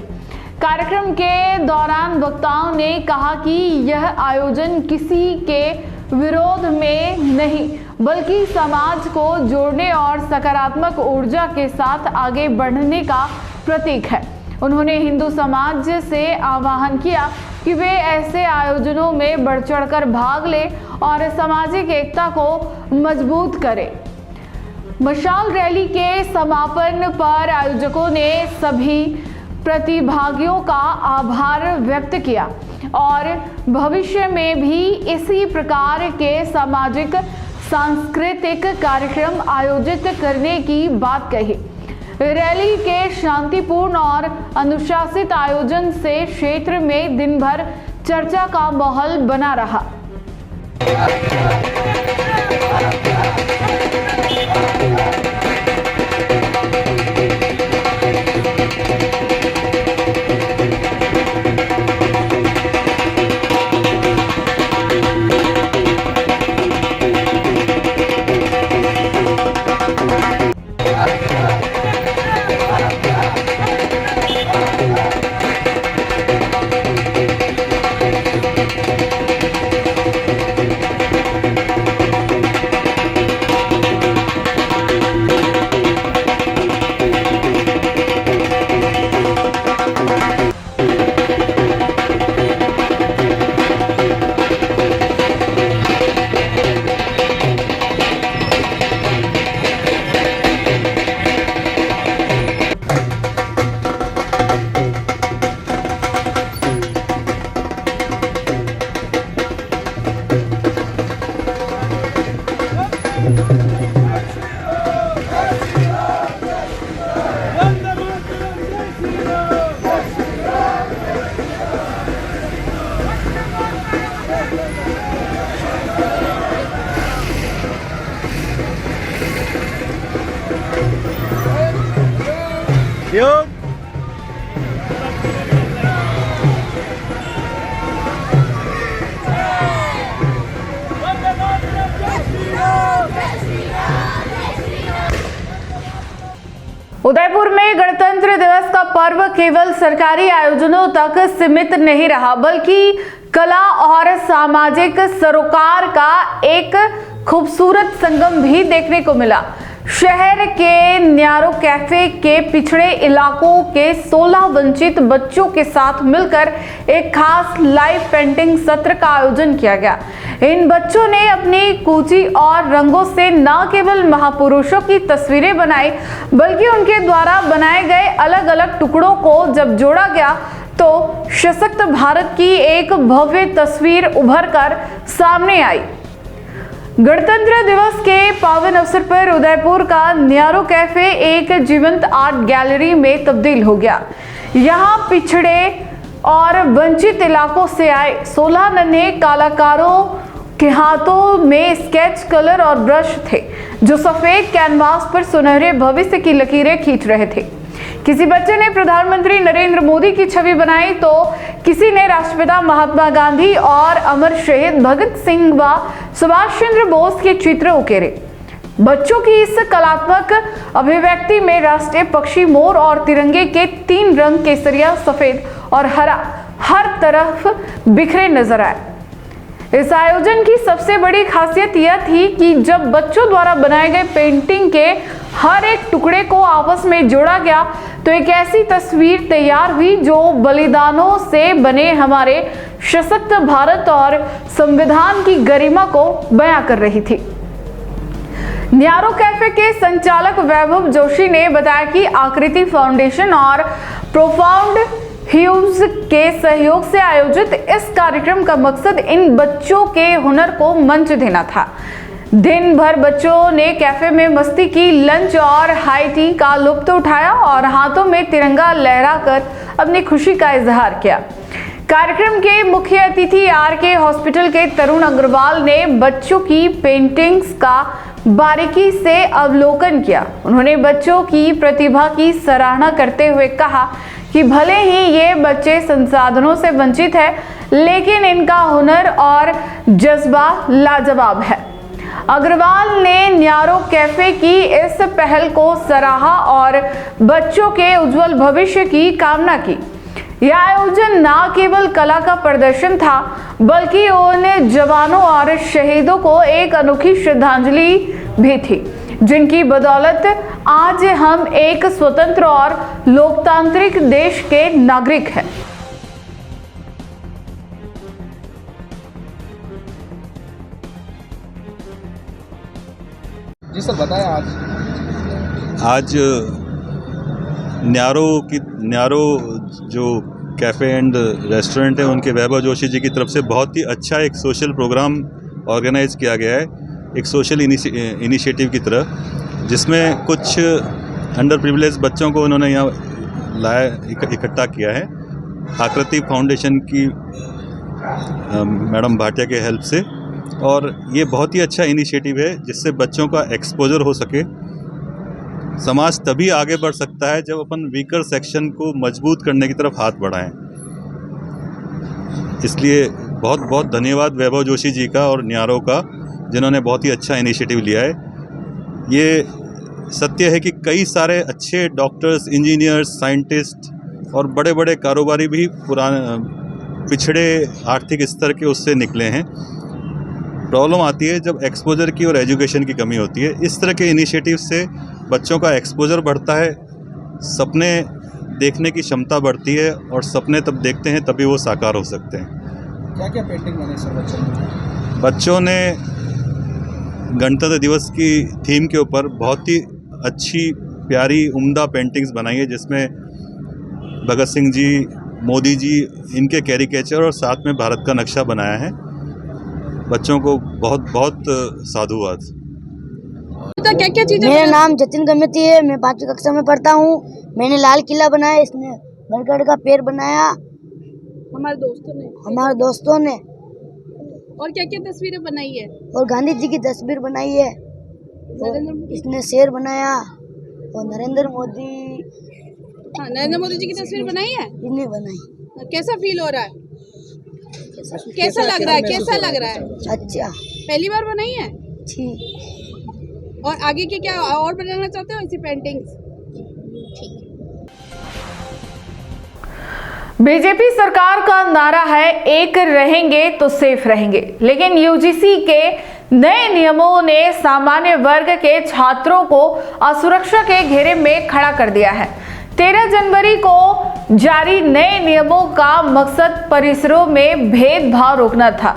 कार्यक्रम के दौरान वक्ताओं ने कहा कि यह आयोजन किसी के विरोध में नहीं बल्कि समाज को जोड़ने और सकारात्मक ऊर्जा के साथ आगे बढ़ने का प्रतीक है। उन्होंने हिंदू समाज से आह्वान किया कि वे ऐसे आयोजनों में बढ़ चढ़कर भाग लें और सामाजिक एकता को मजबूत करें। मशाल रैली के समापन पर आयोजकों ने सभी प्रतिभागियों का आभार व्यक्त किया और भविष्य में भी इसी प्रकार के सामाजिक सांस्कृतिक कार्यक्रम आयोजित करने की बात कही। रैली के शांतिपूर्ण और अनुशासित आयोजन से क्षेत्र में दिन भर चर्चा का माहौल बना रहा। उदयपुर में गणतंत्र दिवस का पर्व केवल सरकारी आयोजनों तक सीमित नहीं रहा, बल्कि कला और सामाजिक सरोकार का एक खूबसूरत संगम भी देखने को मिला। शहर के न्यारो कैफे के पिछड़े इलाकों के 16 वंचित बच्चों के साथ मिलकर एक खास लाइव पेंटिंग सत्र का आयोजन किया गया। इन बच्चों ने अपनी कूची और रंगों से न केवल महापुरुषों की तस्वीरें बनाई, बल्कि उनके द्वारा बनाए गए अलग अलग टुकड़ों को जब जोड़ा गया तो सशक्त भारत की एक भव्य तस्वीर उभर कर सामने आई। गणतंत्र दिवस के पावन अवसर पर उदयपुर का न्यारो कैफे एक जीवंत आर्ट गैलरी में तब्दील हो गया। यहाँ पिछड़े और वंचित इलाकों से आए 16 नन्हे कलाकारों के हाथों में स्केच, कलर और ब्रश थे, जो सफेद कैनवास पर सुनहरे भविष्य की लकीरें खींच रहे थे। किसी बच्चे ने प्रधानमंत्री नरेंद्र मोदी की छवि बनाई तो किसी ने राष्ट्रपिता महात्मा गांधी और अमर शहीद भगत सिंह व सुभाष चंद्र बोस के चित्र उकेरे। बच्चों की इस कलात्मक अभिव्यक्ति में राष्ट्रीय पक्षी मोर और तिरंगे के 3 रंग केसरिया, सफेद और हरा हर तरफ बिखरे नजर आए। इस आयोजन की सबसे बड़ी खासियत यह थी कि जब बच्चों द्वारा बनाए गए पेंटिंग के हर एक टुकड़े को आपस में जोड़ा गया तो एक ऐसी तस्वीर तैयार हुई जो बलिदानों से बने हमारे सशक्त भारत और संविधान की गरिमा को बयां कर रही थी। न्यारो कैफे के संचालक वैभव जोशी ने बताया कि आकृति फाउंडेशन और प्रोफाउंड ह्यूज के सहयोग से आयोजित इस कार्यक्रम का मकसद इन बच्चों के हुनर को मंच देना था। दिन भर बच्चों ने कैफे में मस्ती की, लंच और हाई टी का लुत्फ उठाया और हाथों में तिरंगा लहराकर अपनी खुशी का इजहार किया। कार्यक्रम के मुख्य अतिथि आरके हॉस्पिटल के तरुण अग्रवाल ने बच्चों की पेंटिंग्स का बारीकी से अवलोकन किया। उन्होंने बच्चों की प्रतिभा की सराहना करते हुए कहा कि भले ही ये बच्चे संसाधनों से वंचित हैं, लेकिन इनका हुनर और जज्बा लाजवाब है। अग्रवाल ने न्यारो कैफे की इस पहल को सराहा और बच्चों के उज्जवल भविष्य की कामना की। यह आयोजन न केवल कला का प्रदर्शन था, बल्कि उन जवानों और शहीदों को एक अनोखी श्रद्धांजलि भी थी, जिनकी बदौलत आज हम एक स्वतंत्र और लोकतांत्रिक देश के नागरिक हैं। जी सर, बताया आज न्यारो जो कैफ़े एंड रेस्टोरेंट है, उनके वैभव जोशी जी की तरफ से बहुत ही अच्छा एक सोशल प्रोग्राम ऑर्गेनाइज किया गया है, एक सोशल इनिशिएटिव की तरह, जिसमें कुछ अंडर प्रिविलेज बच्चों को उन्होंने यहाँ लाया, इकट्ठा किया है आकृति फाउंडेशन की मैडम भाटिया के हेल्प से। और ये बहुत ही अच्छा इनिशिएटिव है, जिससे बच्चों का एक्सपोजर हो सके। समाज तभी आगे बढ़ सकता है जब अपन वीकर सेक्शन को मजबूत करने की तरफ हाथ बढ़ाएं। इसलिए बहुत बहुत धन्यवाद वैभव जोशी जी का और न्यारो का, जिन्होंने बहुत ही अच्छा इनिशिएटिव लिया है। ये सत्य है कि कई सारे अच्छे डॉक्टर्स, इंजीनियर्स, साइंटिस्ट और बड़े बड़े कारोबारी भी पिछड़े आर्थिक स्तर के उससे निकले हैं। प्रॉब्लम आती है जब एक्सपोजर की और एजुकेशन की कमी होती है। इस तरह के इनिशिएटिव से बच्चों का एक्सपोजर बढ़ता है, सपने देखने की क्षमता बढ़ती है, और सपने तब देखते हैं तभी वो साकार हो सकते हैं। क्या क्या पेंटिंग बनी सर बच्चों ने गणतंत्र दिवस की थीम के ऊपर बहुत ही अच्छी प्यारी उम्दा पेंटिंग्स बनाई है, जिसमें भगत सिंह जी, मोदी जी, इनके कैरिकेचर और साथ में भारत का नक्शा बनाया है। बच्चों को बहुत बहुत साधुवाद। क्या क्या चीजें? मेरा नाम जतिन गमती है, मैं 5वीं कक्षा में पढ़ता हूँ। मैंने लाल किला बनाया, इसने बरगद का पेड़ बनाया हमारे दोस्तों ने। और क्या क्या तस्वीरें बनाई है? और गांधी जी की तस्वीर बनाई है, इसने शेर बनाया। और नरेंद्र मोदी जी की तस्वीर बनाई है, इन्हें बनाई। कैसा फील हो रहा है? कैसा लग रहा है? कैसा लग रहा है? अच्छा। पहली बार बनाई है? ठीक। और आगे के क्या और बनाना चाहते हो ऐसी पेंटिंग्स? बीजेपी सरकार का नारा है, एक रहेंगे तो सेफ रहेंगे, लेकिन यूजीसी के नए नियमों ने सामान्य वर्ग के छात्रों को असुरक्षा के घेरे में खड़ा कर दिया है। 13 जनवरी को जारी नए नियमों का मकसद परिसरों में भेदभाव रोकना था,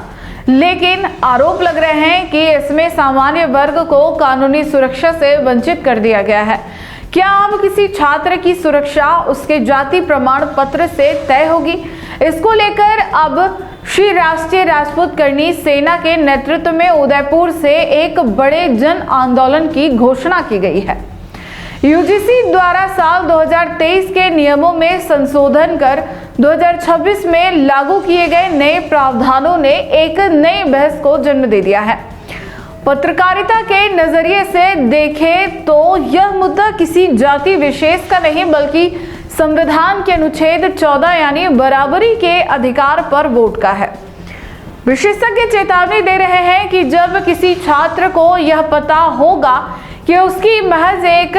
लेकिन आरोप लग रहे हैं कि इसमें सामान्य वर्ग को कानूनी सुरक्षा से वंचित कर दिया गया है। क्या अब किसी छात्र की सुरक्षा उसके जाति प्रमाण पत्र से तय होगी? इसको लेकर अब श्री राष्ट्रीय राजपूत करनी सेना के नेतृत्व में उदयपुर से एक बड़े जन आंदोलन की घोषणा की गई है। यूजीसी द्वारा साल 2023 के नियमों में संशोधन कर 2026 में लागू किए गए नए प्रावधानों ने एक नई बहस को जन्म दे दिया है। पत्रकारिता के नजरिए से देखें तो यह मुद्दा किसी जाति विशेष का नहीं, बल्कि संविधान के अनुच्छेद 14 यानी बराबरी के अधिकार पर वोट का है। विशेषज्ञ चेतावनी दे रहे हैं कि जब किसी छात्र को यह पता होगा कि उसकी महज एक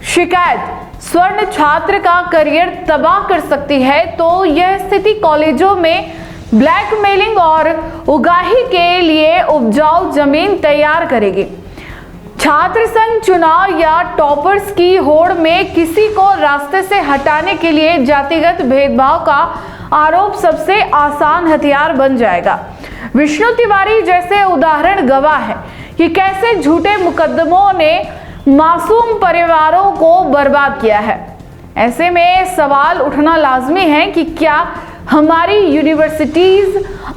शिकायत स्वर्ण छात्र का करियर तबाह कर सकती है, तो यह स्थिति कॉलेजों में ब्लैकमेलिंग और उगाही के लिए उपजाऊ जमीन तैयार करेगी। छात्र संघ चुनाव या टॉपर्स की होड़ में किसी को रास्ते से हटाने के लिए जातिगत भेदभाव का आरोप सबसे आसान हथियार बन जाएगा। विष्णु तिवारी जैसे उदाहरण गवाह है कि कैसे झूठे मुकदमों ने मासूम परिवारों को बर्बाद किया है। ऐसे में सवाल उठना लाजमी है कि क्या हमारी यूनिवर्सिटीज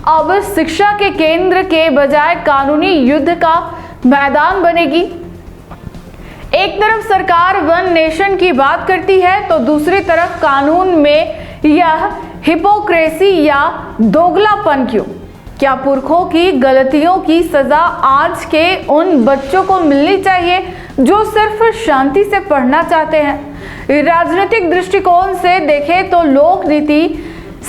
अब शिक्षा के केंद्र के बजाय कानूनी युद्ध का मैदान बनेगी। एक तरफ सरकार वन नेशन की बात करती है तो दूसरी तरफ कानून में यह हिपोक्रेसी या दोगलापन क्यों? क्या पुरखों की गलतियों की सजा आज के उन बच्चों को मिलनी चाहिए जो सिर्फ शांति से पढ़ना चाहते हैं? राजनीतिक दृष्टिकोण से देखें तो लोक नीति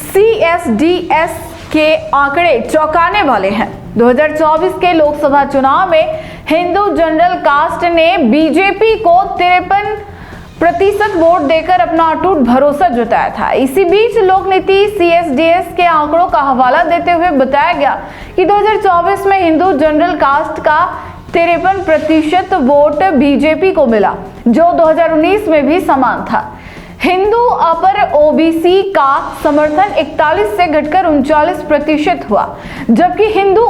CSDS के आंकड़े चौंकाने वाले हैं। 2024 के लोकसभा चुनाव में हिंदू जनरल कास्ट ने बीजेपी को 53% वोट देकर अपना अटूट भरोसा जताया था। इसी बीच लोक नीति CSDS के आंकड़ों का हवाला देते हुए बताया गया कि 2024 में हिंदू जनरल कास्ट का 53% वोट बीजेपी को मिला, जो 2019 में भी समान था। हिंदू अपर OBC का समर्थन 41 से घटकर 39% हुआ, जबकि हिंदू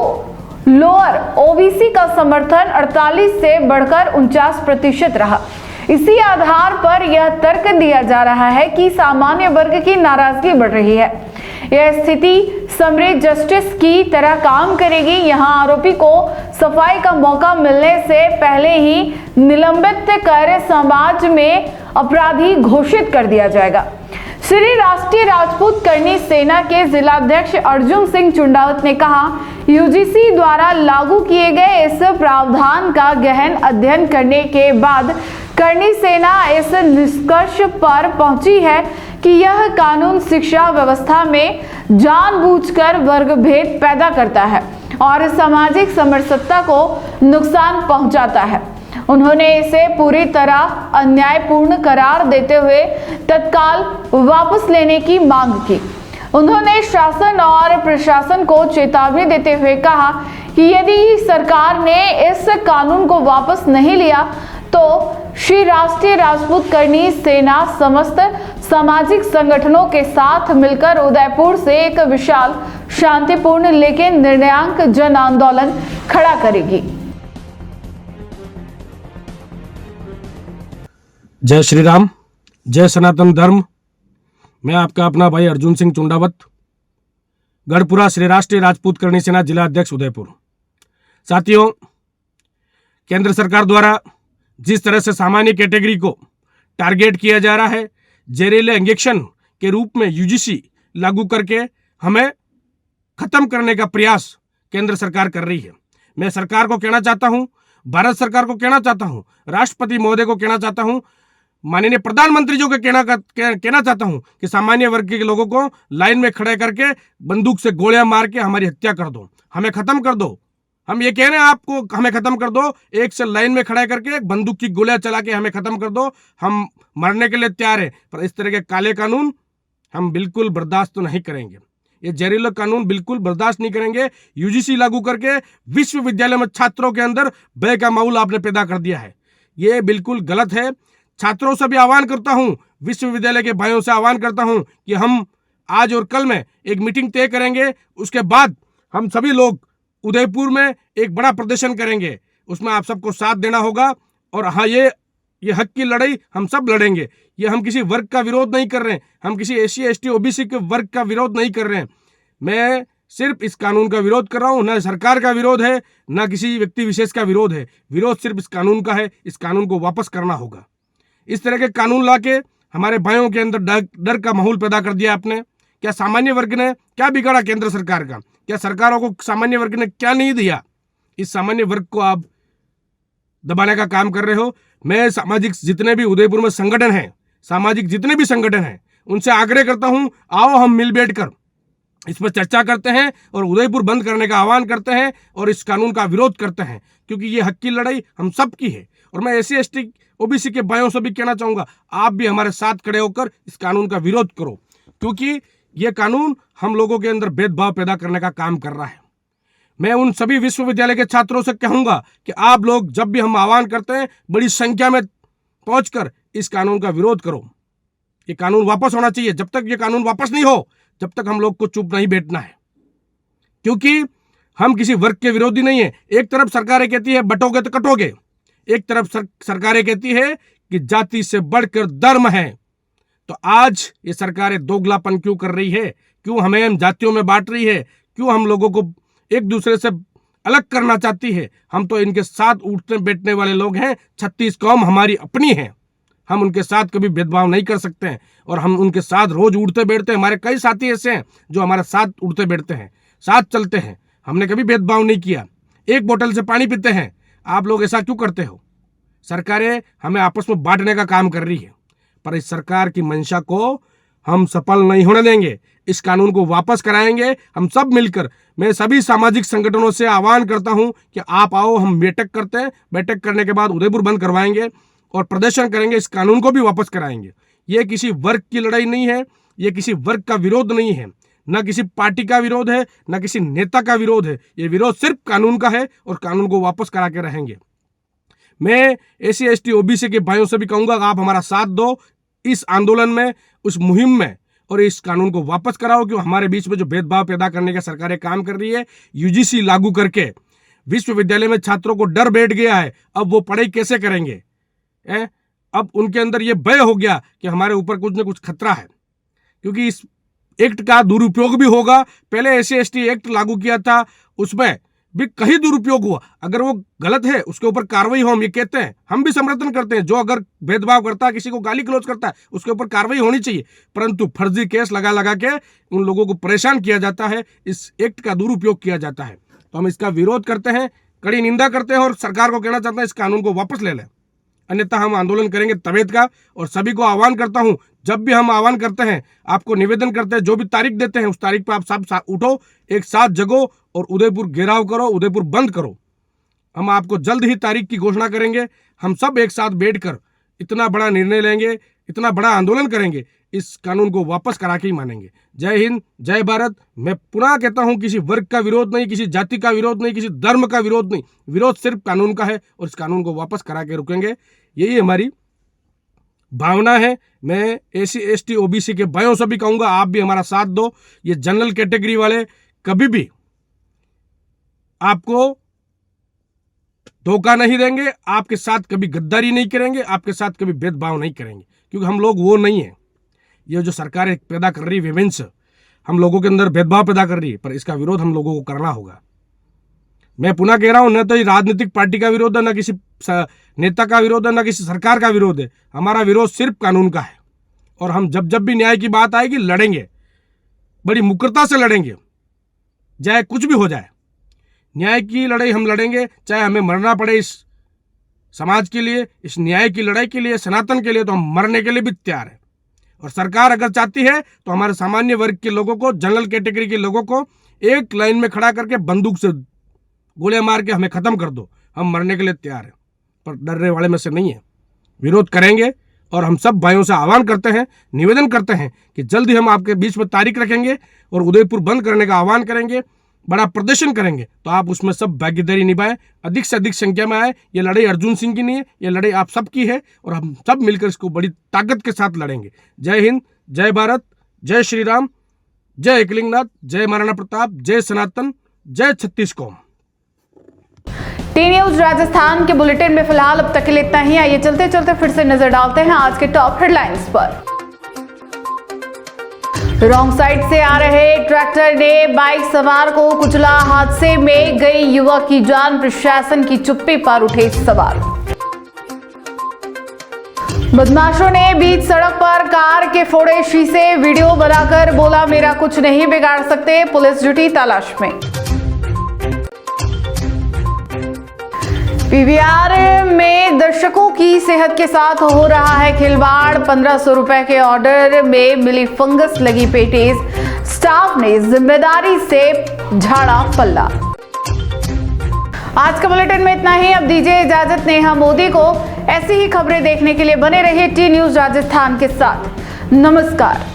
लोअर OBC का समर्थन 48 से बढ़कर 49% रहा। इसी आधार पर यह तर्क दिया जा रहा है कि सामान्य वर्ग की नाराजगी बढ़ रही है। यह स्थिति समरी जस्टिस की तरह काम करेगी। यहां आरोपी को सफाई का मौका मिलने से पहले ही निलंबित कर समाज में अपराधी घोषित कर दिया जाएगा। श्री राष्ट्रीय राजपूत करनी सेना के जिलाध्यक्ष अर्जुन सिंह चुंडावत ने कहा, UGC द्वारा लागू किए गए इस प्रावधान का गहन अध्ययन करने के बाद करनी सेना इस निष्कर्ष पर पहुंची है कि यह कानून शिक्षा व्यवस्था में जानबूझकर वर्ग भेद पैदा करता है और सामाजिक समरसता को नुकसान पहुंचाता है। उन्होंने इसे पूरी तरह अन्यायपूर्ण करार देते हुए तत्काल वापस लेने की मांग की। उन्होंने शासन और प्रशासन को चेतावनी देते हुए कहा कि यदि सरकार ने इस कानून को वापस नहीं लिया तो श्री राष्ट्रीय राजपूत करनी सेना समस्त सामाजिक संगठनों के साथ मिलकर उदयपुर से एक विशाल शांतिपूर्ण लेकिन निर्णायक जन आंदोलन खड़ा करेगी। जय श्री राम, जय सनातन धर्म। मैं आपका अपना भाई अर्जुन सिंह चुंडावत, गढ़पुरा श्री राष्ट्रीय राजपूत करनी सेना जिला अध्यक्ष उदयपुर। साथियों, केंद्र सरकार द्वारा जिस तरह से सामान्य कैटेगरी को टारगेट किया जा रहा है, जहरीले इंजेक्शन के रूप में UGC लागू करके हमें खत्म करने का प्रयास केंद्र सरकार कर रही है। मैं सरकार को कहना चाहता हूं, भारत सरकार को कहना चाहता हूं, राष्ट्रपति महोदय को कहना चाहता हूं, माननीय प्रधानमंत्री जी को कहना चाहता हूं कि सामान्य वर्ग के लोगों को लाइन में खड़े करके बंदूक से गोलियां मार के हमारी हत्या कर दो, हमें खत्म कर दो। हम ये कह रहे हैं आपको, हमें खत्म कर दो। एक से लाइन में खड़ा करके बंदूक की गोलियां चला के हमें खत्म कर दो। हम मरने के लिए तैयार हैं, पर इस तरह के काले कानून हम बिल्कुल बर्दाश्त तो नहीं करेंगे। ये जहरीला कानून बिल्कुल बर्दाश्त नहीं करेंगे। UGC लागू करके विश्वविद्यालय में छात्रों के अंदर भय का माहौल आपने पैदा कर दिया है। ये बिल्कुल गलत है। छात्रों से भी आह्वान करता हूं, विश्वविद्यालय के भाइयों से आह्वान करता हूं कि हम आज और कल में एक मीटिंग तय करेंगे। उसके बाद हम सभी लोग उदयपुर में एक बड़ा प्रदर्शन करेंगे। उसमें आप सबको साथ देना होगा। और हाँ, ये हक की लड़ाई हम सब लड़ेंगे। ये हम किसी वर्ग का विरोध नहीं कर रहे हैं, हम किसी SC ST OBC के वर्ग का विरोध नहीं कर रहे हैं। मैं सिर्फ इस कानून का विरोध कर रहा हूँ। न सरकार का विरोध है, न किसी व्यक्ति विशेष का विरोध है। विरोध सिर्फ इस कानून का है। इस कानून को वापस करना होगा। इस तरह के कानून लाके हमारे भाइयों के अंदर डर का माहौल पैदा कर दिया आपने। क्या सामान्य वर्ग ने क्या बिगाड़ा केंद्र सरकार का? क्या सरकारों को सामान्य वर्ग ने क्या नहीं दिया? इस सामान्य वर्ग को आप दबाने का काम कर रहे हो। मैं सामाजिक जितने भी उदयपुर में संगठन हैं, सामाजिक जितने भी संगठन हैं, उनसे आग्रह करता हूं, आओ हम मिल बैठकर इस पर चर्चा करते हैं और उदयपुर बंद करने का आह्वान करते हैं और इस कानून का विरोध करते हैं, क्योंकि ये हक की लड़ाई हम सब की है। और मैं SC ST OBC के भाइयों से भी कहना चाहूँगा, आप भी हमारे साथ खड़े होकर इस कानून का विरोध करो, क्योंकि ये कानून हम लोगों के अंदर भेदभाव पैदा करने का काम कर रहा है। मैं उन सभी विश्वविद्यालय के छात्रों से कहूँगा कि आप लोग जब भी हम आह्वान करते हैं, बड़ी संख्या में पहुँचकर इस कानून का विरोध करो। ये कानून वापस होना चाहिए। जब तक ये कानून वापस नहीं हो, जब तक हम लोग को चुप नहीं बैठना है, क्योंकि हम किसी वर्ग के विरोधी नहीं है। एक तरफ सरकारें कहती है बटोगे तो कटोगे, एक तरफ सरकारें कहती है कि जाति से बढ़कर धर्म है। तो आज ये सरकारें दोगलापन क्यों कर रही है, क्यों हमें हम जातियों में बांट रही है, क्यों हम लोगों को एक दूसरे से अलग करना चाहती है। हम तो इनके साथ उठने बैठने वाले लोग हैं। 36 कौम हमारी अपनी है, हम उनके साथ कभी भेदभाव नहीं कर सकते हैं और हम उनके साथ रोज उठते बैठते हैं। हमारे कई साथी ऐसे हैं जो हमारे साथ उठते बैठते हैं, साथ चलते हैं, हमने कभी भेदभाव नहीं किया। एक बोतल से पानी पीते हैं। आप लोग ऐसा क्यों करते हो? सरकारें हमें आपस में बांटने का काम कर रही है, पर इस सरकार की मंशा को हम सफल नहीं होने देंगे। इस कानून को वापस कराएंगे हम सब मिलकर। मैं सभी सामाजिक संगठनों से आह्वान करता हूं कि आप आओ, हम बैठक करते हैं। बैठक करने के बाद उदयपुर बंद करवाएंगे और प्रदर्शन करेंगे, इस कानून को भी वापस कराएंगे। ये किसी वर्ग की लड़ाई नहीं है, ये किसी वर्ग का विरोध नहीं है, न किसी पार्टी का विरोध है, न किसी नेता का विरोध है। ये विरोध सिर्फ कानून का है और कानून को वापस करा के रहेंगे। मैं SC ST OBC के भाइयों से भी कहूंगा कि आप हमारा साथ दो इस आंदोलन में, उस मुहिम में, और इस कानून को वापस कराओ। क्यों हमारे बीच में जो भेदभाव पैदा करने का सरकारें काम कर रही है, UGC लागू करके विश्वविद्यालय में छात्रों को डर बैठ गया है। अब वो पढ़ाई कैसे करेंगे? अब उनके अंदर ये भय हो गया कि हमारे ऊपर कुछ न कुछ खतरा है, क्योंकि इस एक्ट का दुरुपयोग भी होगा। पहले SC ST एक्ट लागू किया था, उसमें भी कहीं दुरुपयोग हुआ। अगर वो गलत है उसके ऊपर कार्रवाई हो, हम ये कहते हैं, हम भी समर्थन करते हैं। जो अगर भेदभाव करता है, किसी को गाली गलौज करता है, उसके ऊपर कार्रवाई होनी चाहिए। परंतु फर्जी केस लगा लगा के उन लोगों को परेशान किया जाता है, इस एक्ट का दुरुपयोग किया जाता है। तो हम इसका विरोध करते हैं, कड़ी निंदा करते हैं और सरकार को कहना चाहते हैं इस कानून को वापस ले लें, अन्यथा हम आंदोलन करेंगे तवेद का। और सभी को आह्वान करता हूं, जब भी हम आह्वान करते हैं, आपको निवेदन करते हैं, जो भी तारीख देते हैं उस तारीख पर आप सब उठो, एक साथ जगो और उदयपुर घेराव करो, उदयपुर बंद करो। हम आपको जल्द ही तारीख की घोषणा करेंगे। हम सब एक साथ बैठकर इतना बड़ा निर्णय लेंगे, इतना बड़ा आंदोलन करेंगे, इस कानून को वापस करा के ही मानेंगे। जय हिंद, जय भारत। मैं पुनः कहता हूं, किसी वर्ग का विरोध नहीं, किसी जाति का विरोध नहीं, किसी धर्म का विरोध नहीं, विरोध सिर्फ कानून का है और इस कानून को वापस करा के रुकेंगे। यही हमारी भावना है। मैं SC ST OBC के भाइयों से भी कहूंगा, आप भी हमारा साथ दो। ये जनरल कैटेगरी वाले कभी भी आपको धोखा नहीं देंगे, आपके साथ कभी गद्दारी नहीं करेंगे, आपके साथ कभी भेदभाव नहीं करेंगे, क्योंकि हम लोग वो नहीं है। ये जो सरकारें पैदा कर रही है, विमेंस हम लोगों के अंदर भेदभाव पैदा कर रही है, पर इसका विरोध हम लोगों को करना होगा। मैं पुनः कह रहा हूं, न तो ये राजनीतिक पार्टी का विरोध है, न किसी नेता का विरोध है, न किसी सरकार का विरोध है। हमारा विरोध सिर्फ कानून का है और हम जब जब भी न्याय की बात आएगी लड़ेंगे, बड़ी मुकरता से लड़ेंगे, चाहे कुछ भी हो जाए। न्याय की लड़ाई हम लड़ेंगे, चाहे हमें मरना पड़े इस समाज के लिए, इस न्याय की लड़ाई के लिए, सनातन के लिए, तो हम मरने के लिए भी तैयार है। और सरकार अगर चाहती है तो हमारे सामान्य वर्ग के लोगों को, जनरल कैटेगरी के लोगों को एक लाइन में खड़ा करके बंदूक से गोलियां मार के हमें खत्म कर दो, हम मरने के लिए तैयार हैं, पर डरने वाले में से नहीं है। विरोध करेंगे और हम सब भाइयों से आह्वान करते हैं, निवेदन करते हैं कि जल्दी हम आपके बीच में तारीख रखेंगे और उदयपुर बंद करने का आह्वान करेंगे, बड़ा प्रदर्शन करेंगे। तो आप उसमें सब भागीदारी निभाएं, अधिक से अधिक संख्या में आए। ये लड़ाई अर्जुन सिंह की नहीं है, ये लड़ाई आप सबकी है और हम सब मिलकर इसको बड़ी ताकत के साथ लड़ेंगे। जय हिंद, जय भारत, जय श्री राम, जय एकलिंगनाथ, जय महाराणा प्रताप, जय सनातन, जय 36 कौम। न्यूज राजस्थान के बुलेटिन में फिलहाल अब तक के लिए इतना ही। आइए चलते चलते फिर से नजर डालते हैं आज के टॉप हेडलाइंस पर। रॉन्ग साइड से आ रहे ट्रैक्टर ने बाइक सवार को कुचला, हादसे में गई युवक की जान, प्रशासन की चुप्पी पर उठे सवाल। बदमाशों ने बीच सड़क पर कार के फोड़े शीशे, वीडियो बनाकर बोला मेरा कुछ नहीं बिगाड़ सकते, पुलिस जुटी तलाश में। PVR में दर्शकों की सेहत के साथ हो रहा है खिलवाड़, 1500 रुपए के ऑर्डर में मिली फंगस लगी पेटीज, स्टाफ ने जिम्मेदारी से झाड़ा पल्ला। आज के बुलेटिन में इतना ही। अब दीजिए इजाजत नेहा मोदी को। ऐसी ही खबरें देखने के लिए बने रहिए T न्यूज राजस्थान के साथ। नमस्कार।